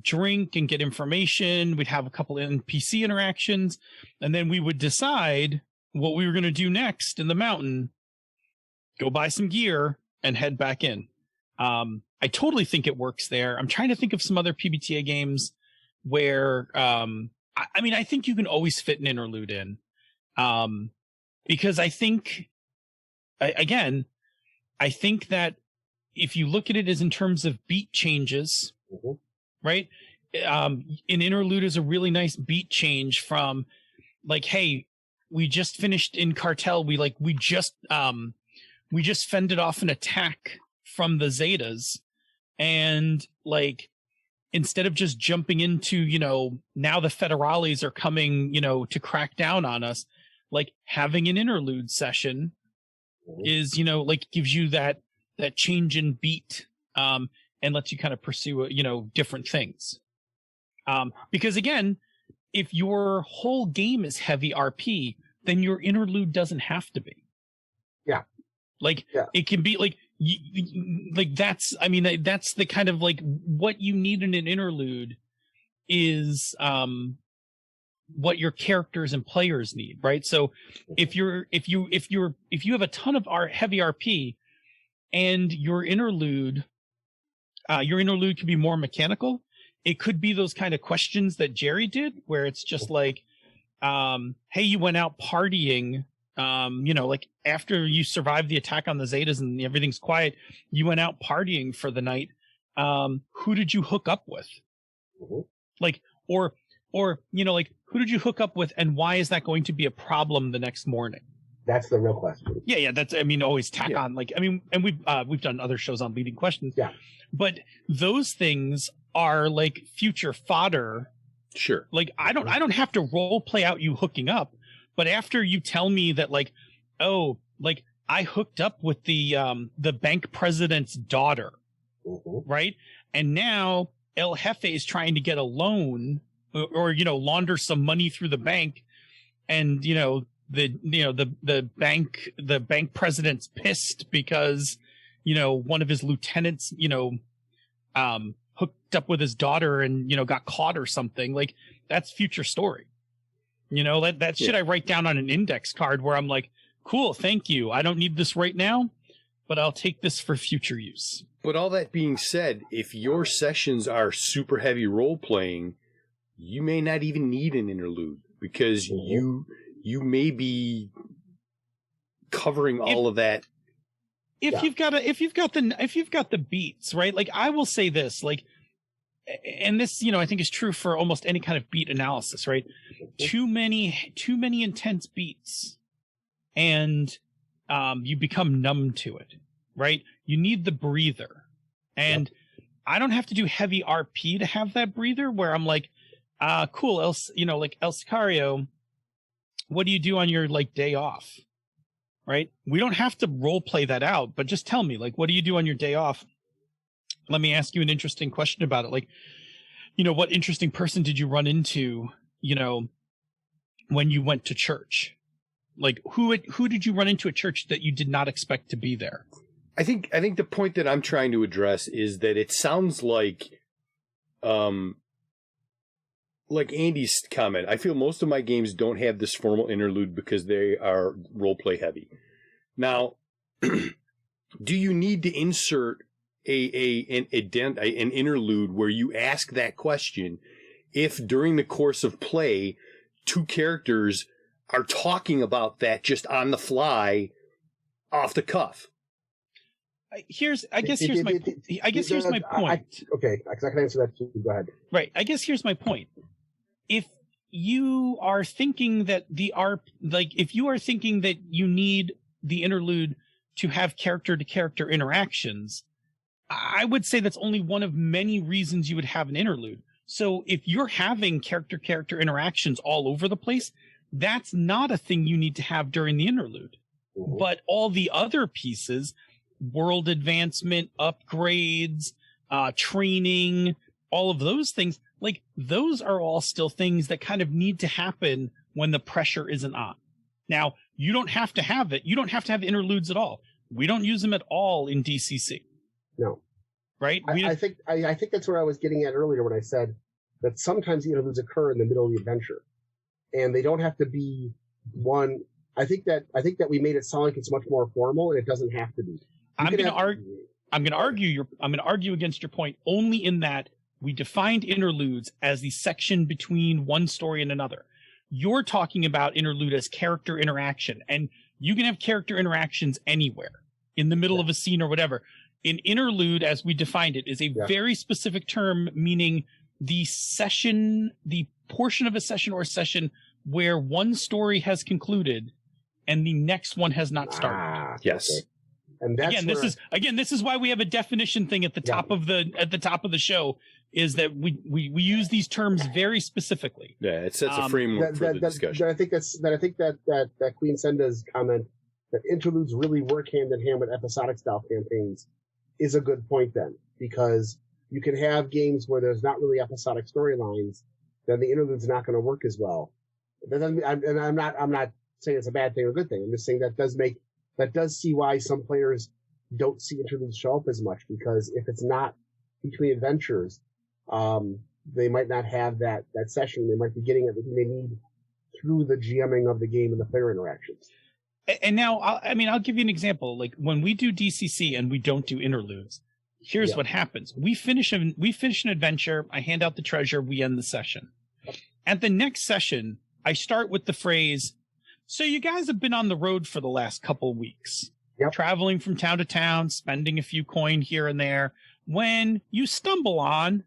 drink and get information. We'd have a couple NPC interactions, and then we would decide what we were going to do next in the mountain, go buy some gear, and head back in. I totally think it works there. I'm trying to think of some other PBTA games where, I think you can always fit an interlude in. Because I think that if you look at it as in terms of beat changes, right? An interlude is a really nice beat change from like, hey, we just finished in Cartel. We just fended off an attack from the Zetas. And like, instead of just jumping into, now the Federales are coming, to crack down on us, like having an interlude session is, gives you that change in beat, and lets you kind of pursue, different things. Because again, if your whole game is heavy RP, then your interlude doesn't have to be. Yeah. It can be that's the kind of like what you need in an interlude is, what your characters and players need, right? So if you have a ton of heavy RP and your interlude could be more mechanical. It could be those kind of questions that Jerry did, where it's just like, hey, you went out partying, like after you survived the attack on the Zetas and everything's quiet, you went out partying for the night. Who did you hook up with? Like, or, who did you hook up with and why is that going to be a problem the next morning? That's the real question. Yeah. That's, always tack on, and we've done other shows on leading questions. Yeah. But those things are like future fodder. Sure. Like, I don't have to role play out you hooking up, but after you tell me that like, oh, like I hooked up with the bank president's daughter, right? And now El Jefe is trying to get a loan or launder some money through the bank, and the bank president's pissed because one of his lieutenants hooked up with his daughter and got caught or something. Like, that's future story. That shit I write down on an index card where I'm like, cool, thank you, I don't need this right now, but I'll take this for future use. But all that being said, if your sessions are super heavy role playing, you may not even need an interlude because you may be covering all of that. If you've got the beats, right? Like, I will say this, like, and this, I think is true for almost any kind of beat analysis, right? Too many intense beats, and you become numb to it, right? You need the breather. And I don't have to do heavy RP to have that breather where I'm like, cool, El Sicario, what do you do on your like day off? Right? We don't have to role play that out, but just tell me, like, what do you do on your day off? Let me ask you an interesting question about it. Like, what interesting person did you run into, when you went to church? Like, who did you run into at church that you did not expect to be there? I think the point that I'm trying to address is that it sounds like Andy's comment. I feel most of my games don't have this formal interlude because they are roleplay heavy. Now, do you need to insert an interlude where you ask that question if during the course of play, two characters are talking about that just on the fly, off the cuff? I guess here's my point. Okay, I can answer that too. Go ahead. Right. I guess here's my point. If you are thinking that if you are thinking that you need the interlude to have character-to-character interactions, I would say that's only one of many reasons you would have an interlude. So if you're having character-character interactions all over the place, that's not a thing you need to have during the interlude. Mm-hmm. But all the other pieces, world advancement, upgrades, training, all of those things, like those are all still things that kind of need to happen when the pressure isn't on. Now, you don't have to have it. You don't have to have interludes at all. We don't use them at all in DCC. No. Right? I think that's what I was getting at earlier when I said that sometimes the interludes occur in the middle of the adventure. And they don't have to be one. I think that we made it sound like it's much more formal, and it doesn't have to be. I'm going to argue against your point only in that we defined interludes as the section between one story and another. You're talking about interlude as character interaction, and you can have character interactions anywhere in the middle of a scene or whatever. An interlude, as we defined it, is a very specific term meaning the portion of a session or a session where one story has concluded and the next one has not started. Yes. Okay. And that's this is why we have a definition thing at the top of the show, is that we use these terms very specifically. Yeah, it sets a framework for the discussion. I think that Queen Senda's comment that interludes really work hand in hand with episodic style campaigns is a good point then, because you can have games where there's not really episodic storylines, then the interlude's not going to work as well. I'm not saying it's a bad thing or a good thing. I'm just saying that does see why some players don't see interludes show up as much, because if it's not between adventures, they might not have that session. They might be getting everything they need through the GMing of the game and the player interactions. And now, I'll give you an example. Like when we do DCC and we don't do interludes, here's what happens. We finish an adventure. I hand out the treasure. We end the session. At the next session, I start with the phrase, so you guys have been on the road for the last couple weeks, traveling from town to town, spending a few coin here and there, when you stumble on ...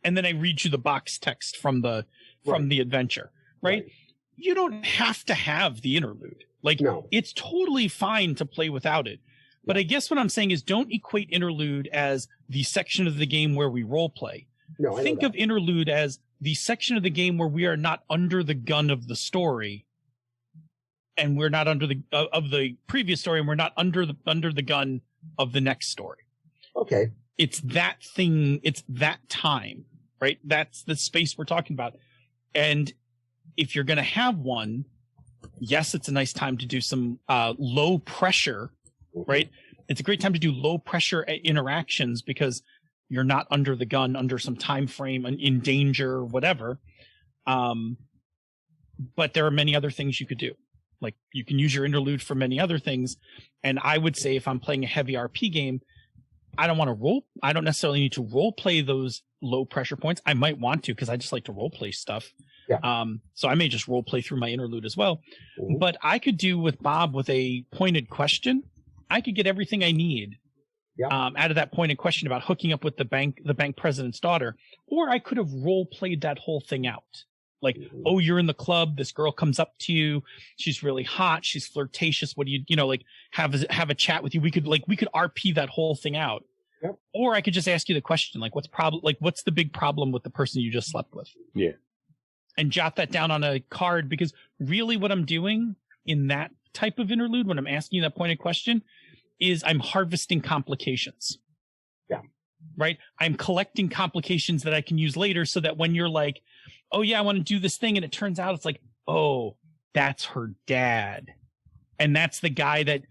And then I read you the box text from the adventure, right? You don't have to have the interlude. It's totally fine to play without it. But I guess what I'm saying is don't equate interlude as the section of the game where we role play. No, think of interlude as the section of the game where we are not under the gun of the story, and we're not under of the previous story, and we're not under the gun of the next story. Okay. It's that thing. It's that time, right? That's the space we're talking about. And if you're going to have one, yes, it's a nice time to do some low pressure, right? It's a great time to do low pressure interactions because you're not under the gun, under some time frame, in danger, or whatever. But there are many other things you could do. Like you can use your interlude for many other things. And I would say if I'm playing a heavy RP game, I don't necessarily need to role play those low pressure points. I might want to, because I just like to role play stuff. Yeah. So I may just role play through my interlude as well. Mm-hmm. But I could do with Bob with a pointed question. I could get everything I need out of that pointed question about hooking up with the bank president's daughter. Or I could have role played that whole thing out. Like, oh, you're in the club. This girl comes up to you. She's really hot. She's flirtatious. What do you have a chat with you? We could RP that whole thing out. Yep. Or I could just ask you the question, like, what's the big problem with the person you just slept with? Yeah. And jot that down on a card, because really what I'm doing in that type of interlude, when I'm asking you that pointed question, is I'm harvesting complications. Yeah. Right? I'm collecting complications that I can use later, so that when you're like, oh yeah, I want to do this thing, and it turns out it's like, oh, that's her dad. And that's the guy that,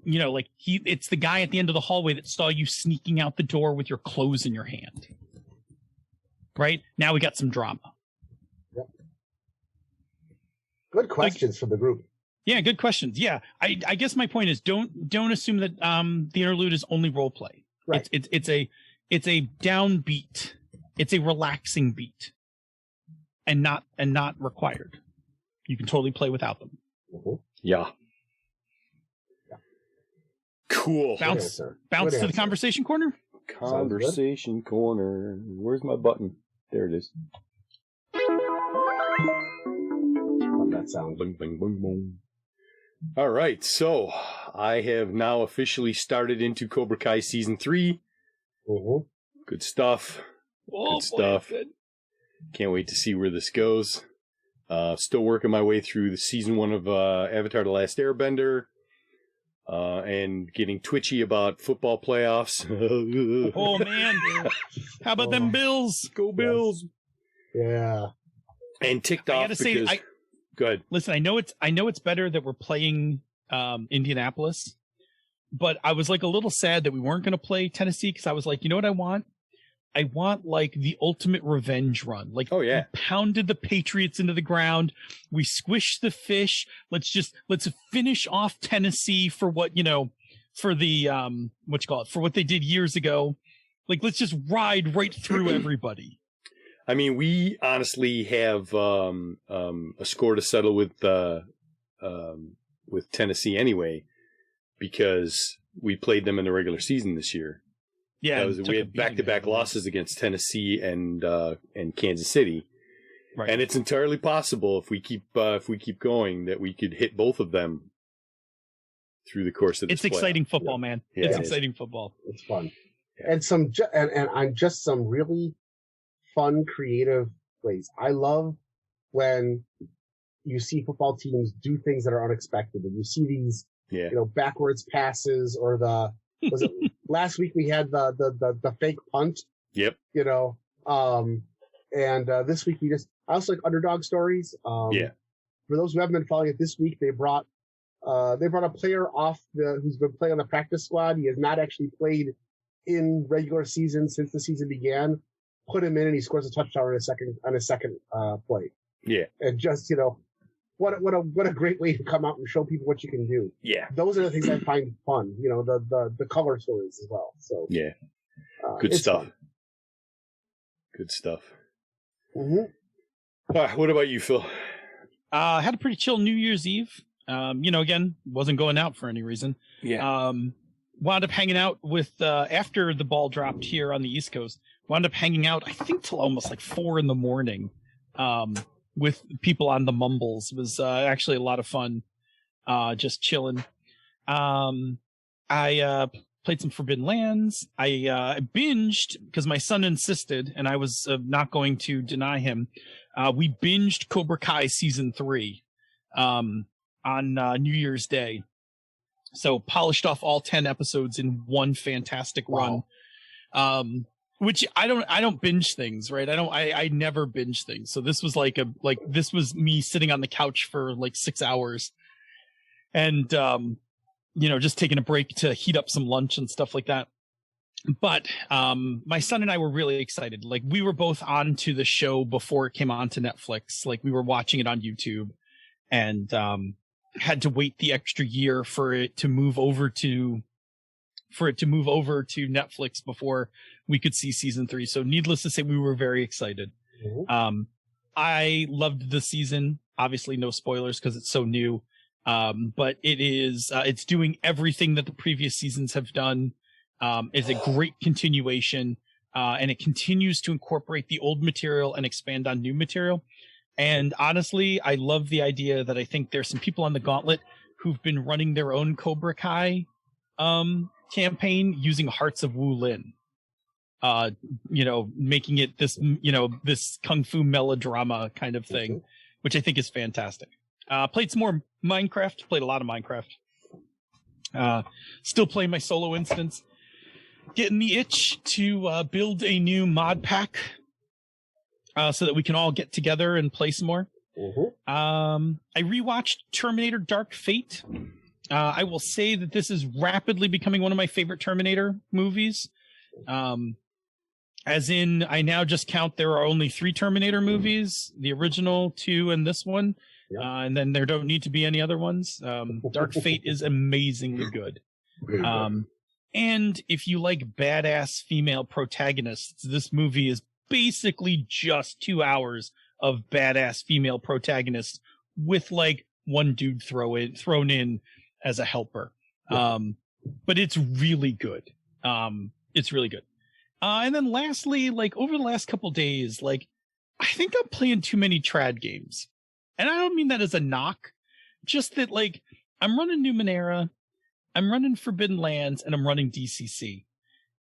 you know, like it's the guy at the end of the hallway that saw you sneaking out the door with your clothes in your hand. Right? Now we got some drama. Yep. Good questions from the group. Yeah, good questions. Yeah. I guess my point is don't assume that the interlude is only role play. Right. It's a downbeat. It's a relaxing beat. And not required. You can totally play without them. Mm-hmm. Yeah. Cool. Bounce to the conversation corner. Conversation corner. Where's my button? There it is. Love that sound. Bing, bing, bing, boom. All right. So I have now officially started into Cobra Kai Season 3. Mm-hmm. Good stuff. Oh, good stuff. Boy, good. Can't wait to see where this goes. Still working my way through the Season 1 of Avatar: The Last Airbender. And getting twitchy about football playoffs. Oh man, how about them Bills? Go Bills! Yeah. And ticked off because. Go ahead. Listen, I know it's better that we're playing Indianapolis, but I was like a little sad that we weren't going to play Tennessee, because I was like, you know what I want? I want like the ultimate revenge run. Like, oh yeah, we pounded the Patriots into the ground. We squished the fish. Let's finish off Tennessee for what, you know, for the for what they did years ago. Like, let's just ride right through everybody. I mean, we honestly have a score to settle with Tennessee anyway, because we played them in the regular season this year. Yeah, we had back-to-back losses against Tennessee and Kansas City, right. And it's entirely possible if we keep going that we could hit both of them through the course of this. It's exciting football, yeah. man. Yeah, it's exciting football. It's fun, and some some really fun, creative ways. I love when you see football teams do things that are unexpected, and you see these, you know, backwards passes, or was it last week we had the fake punt? Yep. You know, and this week I also like underdog stories. Yeah. For those who haven't been following it, this week they brought a player off who's been playing on the practice squad. He has not actually played in regular season since the season began. Put him in, and he scores a touchdown on his second play. Yeah. And just, you know, what a great way to come out and show people what you can do. Yeah. Those are the things I find fun. You know, the color stories as well. So yeah. Good stuff. Fun. Good stuff. Mm-hmm. What about you, Phil? Had a pretty chill New Year's Eve. You know, again, wasn't going out for any reason. Yeah. Wound up hanging out with after the ball dropped here on the East Coast. Wound up hanging out, I think, till almost like 4 a.m. With people on the Mumbles. It was actually a lot of fun, just chilling. I played some Forbidden Lands. I binged, because my son insisted, and I was not going to deny him. We binged Cobra Kai Season 3 on New Year's Day. So polished off all 10 episodes in one fantastic run. Which I don't binge things, right? I never binge things. So this was this was me sitting on the couch for like 6 hours, and you know, just taking a break to heat up some lunch and stuff like that. But my son and I were really excited. Like, we were both on to the show before it came on to Netflix. Like, we were watching it on YouTube, and had to wait the extra year for it to move over to Netflix before we could see Season 3. So needless to say, we were very excited. Mm-hmm. I loved the season. Obviously no spoilers because it's so new. But it's doing everything that the previous seasons have done. It's a great continuation. And it continues to incorporate the old material and expand on new material. And honestly, I love the idea that I think there's some people on the Gauntlet who've been running their own Cobra Kai campaign using Hearts of Wu Lin. making it this, this kung fu melodrama kind of thing, which I think is fantastic. Played some more Minecraft, played a lot of Minecraft. Still playing my solo instance. Getting the itch to build a new mod pack so that we can all get together and play some more. I rewatched Terminator Dark Fate. I will say that this is rapidly becoming one of my favorite Terminator movies. As in, I now just count there are only 3 Terminator movies, the original, 2, and this one. And then there don't need to be any other ones. Dark Fate is amazingly good. And if you like badass female protagonists, this movie is basically just 2 hours of badass female protagonists with like one dude thrown in as a helper. But it's really good. It's really good. And then lastly, like over the last couple days, like I think I'm playing too many trad games. And I don't mean that as a knock, just that like I'm running Numenera, I'm running Forbidden Lands, and I'm running DCC.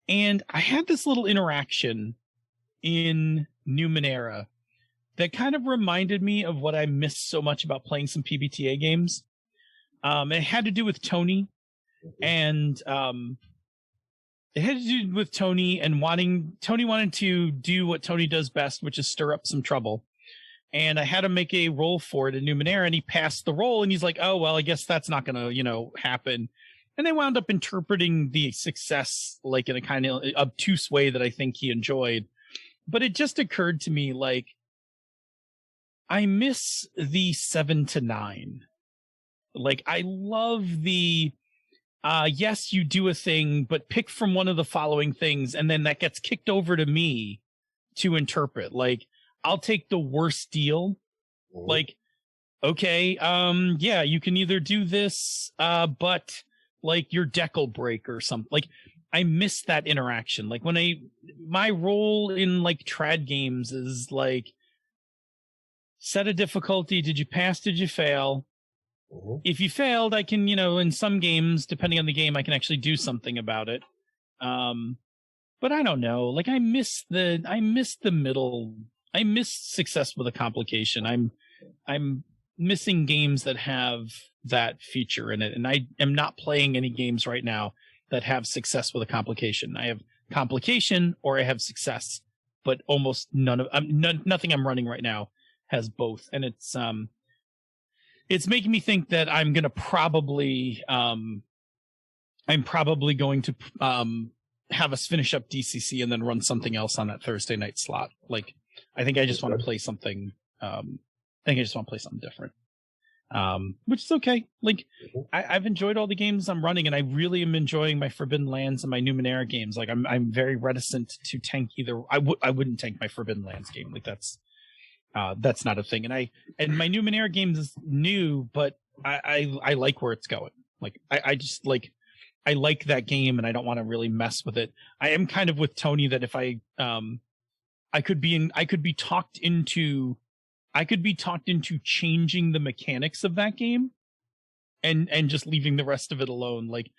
And I had this little interaction in Numenera that kind of reminded me of what I missed so much about playing some PBTA games. It had to do with Tony, and it had to do with Tony and Tony wanted to do what Tony does best, which is stir up some trouble. And I had to make a roll for it in Numenera, and he passed the roll, and he's like, oh, well, I guess that's not going to, happen. And I wound up interpreting the success like in a kind of obtuse way that I think he enjoyed. But it just occurred to me, like, I miss the 7 to 9. Like, I love the, yes, you do a thing, but pick from one of the following things, and then that gets kicked over to me to interpret. Like, I'll take the worst deal. Like, okay, yeah, you can either do this, but like your deck will break or something. Like, I miss that interaction. Like my role in like trad games is like, set a difficulty. Did you pass? Did you fail? If you failed, I can, in some games, depending on the game, I can actually do something about it. But I don't know. Like, I miss the middle. I miss success with a complication. I'm missing games that have that feature in it, and I am not playing any games right now that have success with a complication. I have complication or I have success, but almost nothing I'm running right now has both, and it's making me think that I'm gonna probably going to have us finish up DCC and then run something else on that Thursday night slot. Like, I think I just want to play something. Different, which is okay. Like, I've enjoyed all the games I'm running, and I really am enjoying my Forbidden Lands and my Numenera games. Like, I'm very reticent to tank either. I wouldn't tank my Forbidden Lands game. Like, that's not a thing. And my Numenera games is new, but I like where it's going. Like, I just like. I like that game, and I don't want to really mess with it. I am kind of with Tony that if I could be talked into changing the mechanics of that game and just leaving the rest of it alone. Like,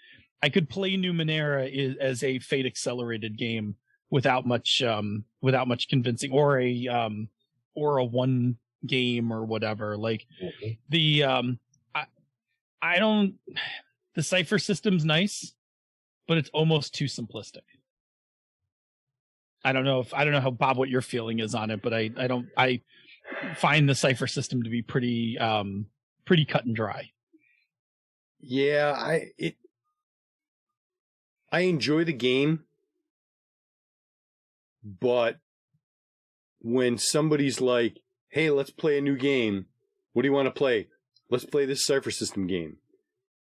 I could play Numenera as a Fate accelerated game without much convincing, or a one game or whatever. Like, the cipher system's nice, but it's almost too simplistic. I don't know how, Bob, what your feeling is on it, but I find the cipher system to be pretty cut and dry. Yeah, I enjoy the game, but when somebody's like, hey, let's play a new game, what do you want to play? Let's play this cipher system game.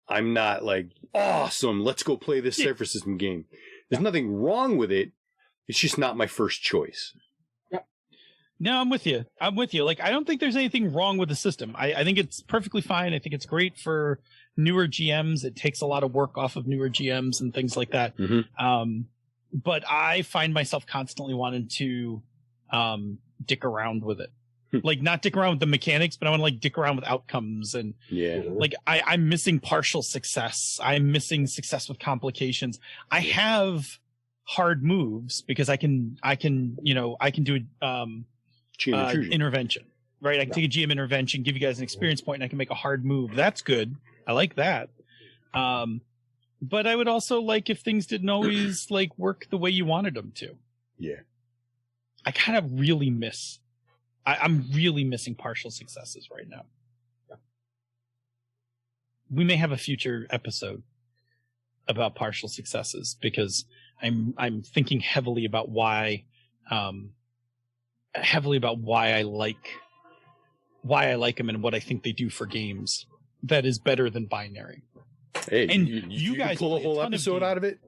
I'm not like, awesome, let's go play this cipher system game. There's nothing wrong with it. It's just not my first choice. Yep. No, I'm with you. Like, I don't think there's anything wrong with the system. I think it's perfectly fine. I think it's great for newer GMs. It takes a lot of work off of newer GMs and things like that. But I find myself constantly wanting to dick around with it. Like, not dick around with the mechanics, but I want to like dick around with outcomes. And like, I'm missing partial success. I'm missing success with complications. I have hard moves because I can do intervention, right? I can take a GM intervention, give you guys an experience point, and I can make a hard move. That's good. I like that. But I would also like if things didn't always like work the way you wanted them to. Yeah. I kind of really miss. I'm really missing partial successes right now. Yeah. We may have a future episode about partial successes because I'm thinking heavily about why I like them and what I think they do for games that is better than binary. Hey, and you guys pull a whole episode out of it?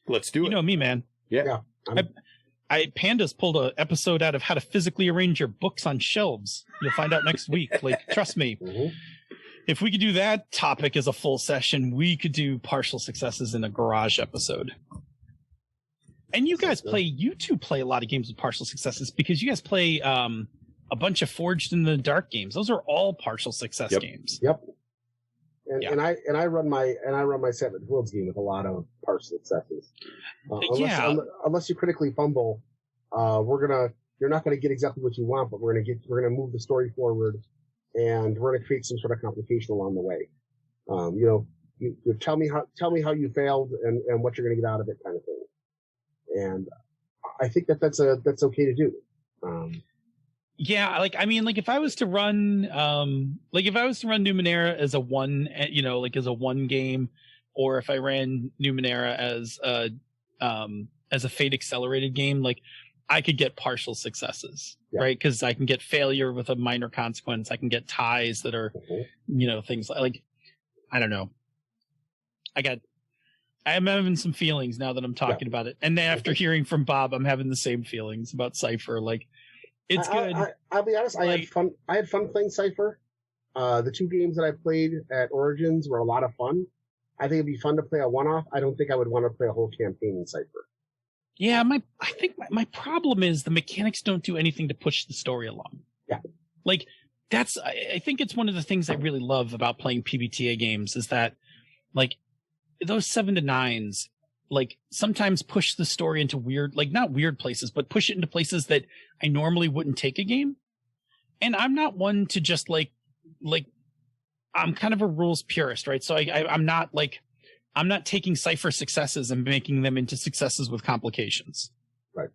Let's do it. You know me, man. Yeah. Panda's pulled an episode out of how to physically arrange your books on shelves. You'll find out next week. Like, trust me. Mm-hmm. If we could do that topic as a full session, we could do partial successes in a garage episode. And you two play a lot of games with partial successes because you guys play a bunch of Forged in the Dark games. Those are all partial success games. Yep. And I run my Savage Worlds game with a lot of partial successes. Unless you critically fumble, you're not gonna get exactly what you want, but we're gonna move the story forward, and we're gonna create some sort of complication along the way. You tell me how you failed and what you're gonna get out of it, kind of thing. And I think that's okay to do. Yeah, if I was to run Numenera as a one, as a one game, or if I ran Numenera as a Fate accelerated game, like I could get partial successes, right? Because I can get failure with a minor consequence. I can get ties that are, things like I don't know. I'm having some feelings now that I'm talking about it, and then after hearing from Bob, I'm having the same feelings about Cypher. Like. It's good. I'll be honest. I had fun playing Cypher. The two games that I played at Origins were a lot of fun. I think it'd be fun to play a one-off. I don't think I would want to play a whole campaign in Cypher. Yeah, I think my problem is the mechanics don't do anything to push the story along. Yeah, like I think it's one of the things I really love about playing PBTA games is that, like, those 7 to 9s. Like sometimes push the story into weird, like not weird places, but push it into places that I normally wouldn't take a game. And I'm not one to just like I'm kind of a rules purist, right? So I'm not taking Cypher successes and making them into successes with complications. Right.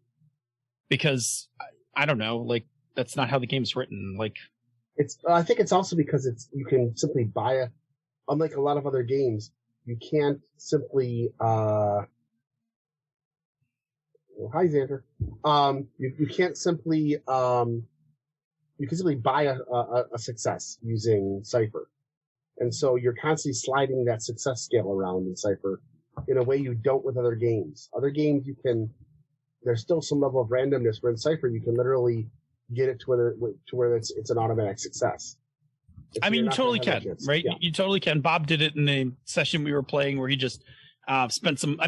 Because I don't know, like that's not how the game's written. Like I think it's also because you can simply buy unlike a lot of other games, you can't simply, hi Xander. You can't simply, you can simply buy a success using Cypher. And so you're constantly sliding that success scale around in Cypher in a way you don't with other games. Other games there's still some level of randomness, where in Cypher you can literally get it to where it's an automatic success. You totally can, right? Yeah. You totally can. Bob did it in the session we were playing where he just spent some,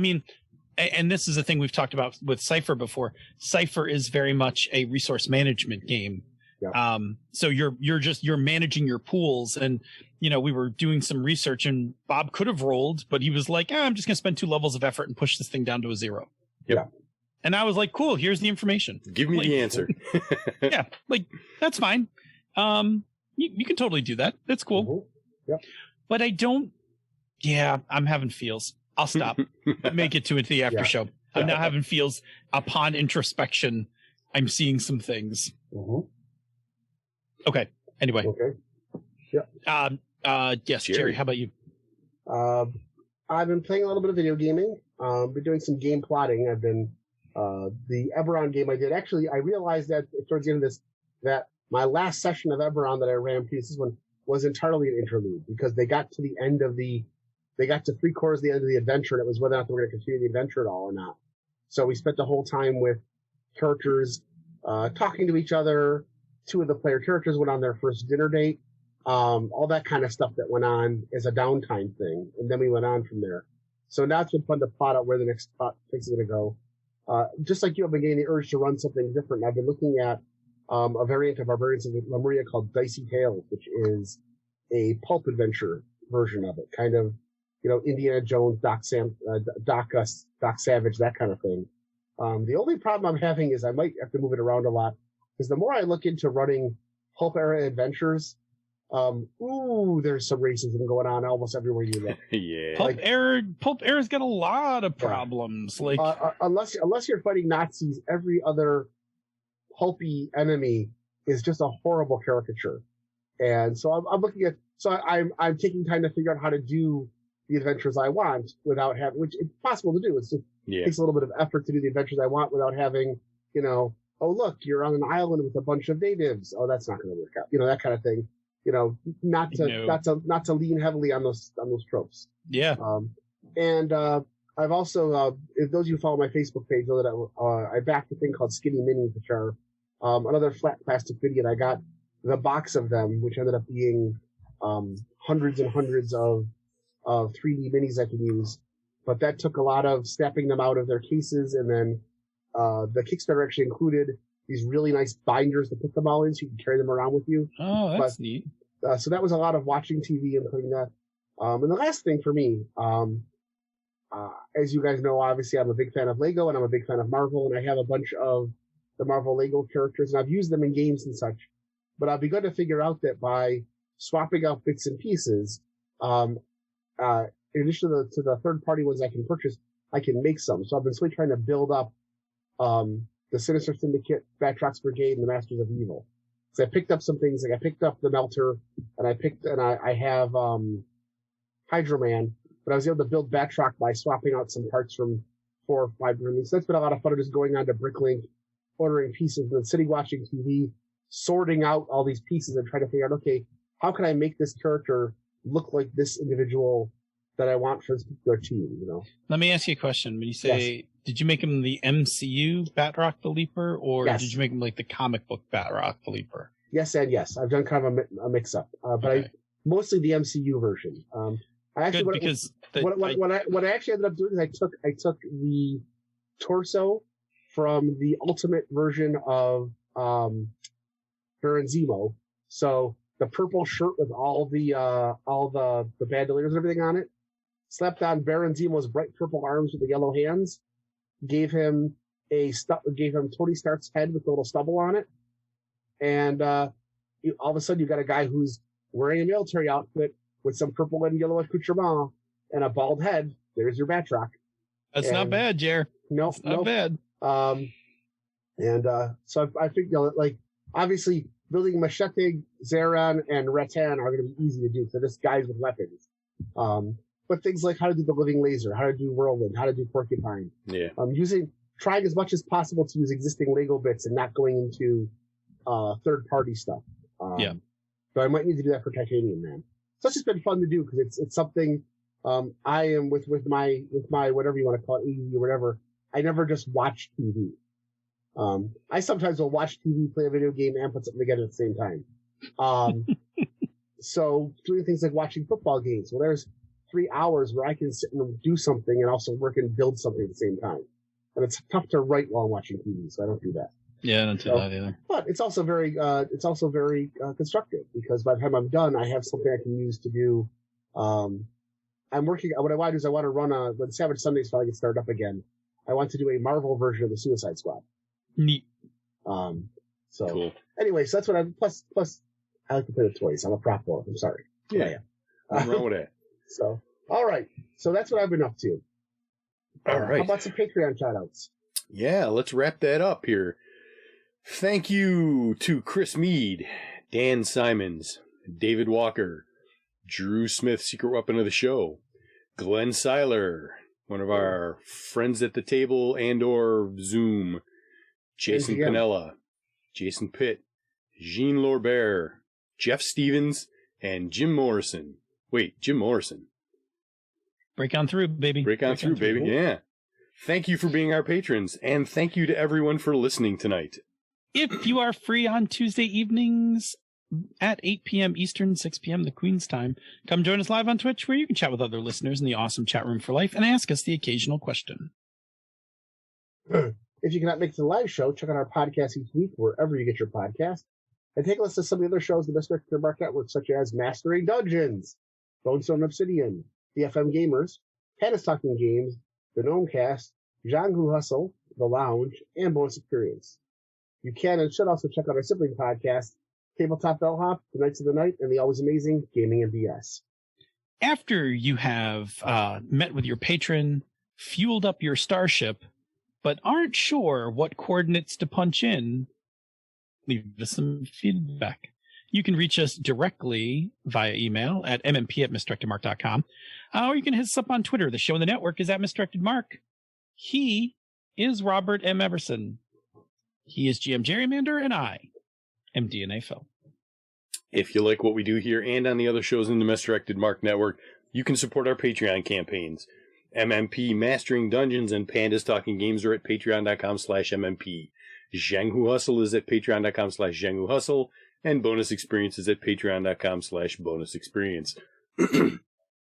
and this is a thing we've talked about with Cypher before. Cypher is very much a resource management game. Yeah. So you're managing your pools, and we were doing some research, and Bob could have rolled, but he was like, I'm just going to spend 2 levels of effort and push this thing down to a 0. Yep. Yeah. And I was like, cool, here's the information. Give me the answer. Yeah, that's fine. You can totally do that. That's cool. Mm-hmm. Yep. But I don't. Yeah, I'm having feels. I'll stop. Make it to the after show. I'm now having feels. Upon introspection, I'm seeing some things. Mm-hmm. Okay. Anyway. Okay. Yeah. Yes, Jerry. How about you? I've been playing a little bit of video gaming. Been doing some game plotting. I've been the Eberron game I did. Actually, I realized that towards the end of this that my last session of Eberron that I ran, this one was entirely an interlude because they got to 3/4 of the end of the adventure, and it was whether or not they were going to continue the adventure at all or not. So we spent the whole time with characters talking to each other. 2 of the player characters went on their first dinner date. All that kind of stuff that went on as a downtime thing, and then we went on from there. So now it's been fun to plot out where the next thing's going to go. Just like you, I've been getting the urge to run something different. I've been looking at a variant of Barbarians of Lemuria called Dicey Tales, which is a pulp adventure version of it. Kind of Indiana Jones, Doc Savage, that kind of thing. The only problem I'm having is I might have to move it around a lot, because the more I look into running Pulp Era adventures, there's some racism going on almost everywhere you look. Yeah. Pulp Era's got a lot of problems. Unless you're fighting Nazis, every other pulpy enemy is just a horrible caricature. And so I'm looking at, I'm taking time to figure out how to do the adventures I want without having, which it's possible to do. It takes a little bit of effort to do the adventures I want without having, oh look, you're on an island with a bunch of natives. Oh, that's not going to work out. That kind of thing. Not to lean heavily on those tropes. Yeah. I've also, if those of you who follow my Facebook page know that I backed a thing called Skinny Minis, which are another flat plastic video, and I got the box of them, which ended up being hundreds and hundreds of 3D minis I can use. But that took a lot of snapping them out of their cases, and then the Kickstarter actually included these really nice binders to put them all in, so you can carry them around with you. Oh, that's neat. So that was a lot of watching TV and putting that. And the last thing for me, as you guys know, obviously I'm a big fan of Lego and I'm a big fan of Marvel, and I have a bunch of the Marvel Lego characters, and I've used them in games and such. But I've begun to figure out that by swapping out bits and pieces, in addition to the third-party ones I can purchase, I can make some. So I've been really trying to build up the Sinister Syndicate, Batrox Brigade, and the Masters of Evil. So I picked up some things, like I picked up the Melter, and I have Hydro Man, but I was able to build Batroc by swapping out some parts from 4 or 5 different things. So that's been a lot of fun, just going on to Bricklink, ordering pieces, and then sitting watching TV, sorting out all these pieces and trying to figure out, okay, how can I make this character look like this individual that I want for this particular team, Let me ask you a question. When you say, did you make him the MCU Batroc the Leaper, or did you make him like the comic book Batroc the Leaper? Yes and yes. I've done kind of a mix-up, but mostly the MCU version. I actually, what I actually ended up doing is I took the torso from the ultimate version of Baron Zemo. So the purple shirt with all the bandoliers and everything on it, slapped on Baron Zemo's bright purple arms with the yellow hands, gave him Tony Stark's head with a little stubble on it, and all of a sudden you got a guy who's wearing a military outfit with some purple and yellow accoutrement and a bald head. There's your Batroc. That's not bad, Jer. No, not bad. So I think obviously building Machete, Zeran, and Rattan are going to be easy to do. So just guys with weapons. But things like how to do the living laser, how to do whirlwind, how to do porcupine. Yeah. Trying as much as possible to use existing Lego bits and not going into third-party stuff. So I might need to do that for Titanium Man. So it's just been fun to do because it's something I am with my whatever you want to call it, ADD or whatever. I never just watch TV. I sometimes will watch TV, play a video game, and put something together at the same time. So doing things like watching football games, well, there's 3 hours where I can sit and do something and also work and build something at the same time. And it's tough to write while I'm watching TV, so I don't do that. Yeah, I don't do that either. But it's also very constructive because by the time I'm done, I have something I can use to do. I'm working. What I want to do is I want to run when Savage Sundays finally gets started up again. I want to do a Marvel version of the Suicide Squad. Neat. So cool. Anyway, so that's what plus I like to play with toys. I'm a prop boy. I'm sorry. Yeah. What's wrong with that? So all right. So that's what I've been up to. All right. How about some Patreon shoutouts? Yeah, let's wrap that up here. Thank you to Chris Mead, Dan Simons, David Walker, Drew Smith, Secret Weapon of the Show, Glenn Seiler, one of our friends at the table and or Zoom, Jason Pinella, Jason Pitt, Jean Lorbert, Jeff Stevens, and Jim Morrison. Wait, Jim Morrison. Break on through, baby. Break on through, baby. Yeah. Thank you for being our patrons, and thank you to everyone for listening tonight. If you are free on Tuesday evenings at 8 p.m. Eastern, 6 p.m. the Queen's time, come join us live on Twitch where you can chat with other listeners in the awesome chat room for life and ask us the occasional question. If you cannot make the live show, check out our podcast each week wherever you get your podcast. And take a listen to some of the other shows in the Misdirected Mark Network, such as Mastering Dungeons, Bonestone Obsidian, the FM Gamers, Panda's Talking Games, the Gnomecast, Zhanghu Hustle, The Lounge, and Bonus Experience. You can and should also check out our sibling podcast, Tabletop Bellhop, The Knights of the Night, and the always amazing Gaming and BS. After you have met with your patron, fueled up your starship, but aren't sure what coordinates to punch in, leave us some feedback. You can reach us directly via email at mmp@misdirectedmark.com, or you can hit us up on Twitter. The show in the network is at MisdirectedMark. He is Robert M. Everson. He is GM Gerrymander, and I am DNA Phil. If you like what we do here and on the other shows in the Misdirected Mark Network, you can support our Patreon campaigns. MMP Mastering Dungeons and Pandas Talking Games are at patreon.com/MMP. Zhanghu Hustle is at patreon.com/Zhanghu Hustle, and Bonus Experience is at patreon.com/Bonus Experience.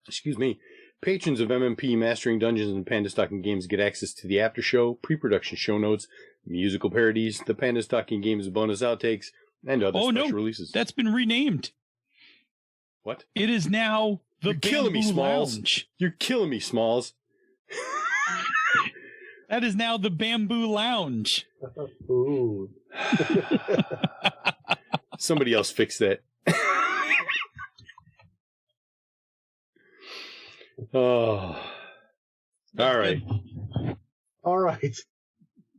Excuse me. Patrons of MMP Mastering Dungeons and Pandas Talking Games get access to the after show, pre-production show notes, musical parodies, the Pandas Talking Games bonus outtakes, and other special releases. That's been renamed. What? It is now the You're killing me, Smalls. Lounge. You're killing me, Smalls. That is now the Bamboo Lounge. Ooh. Somebody else fix that. Oh. All right. All right.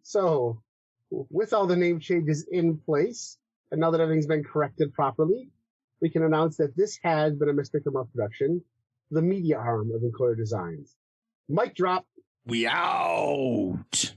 So, with all the name changes in place, and now that everything's been corrected properly, we can announce that this has been a Misdirected Mark production, the media arm of Encoded Designs. Mic drop. We out.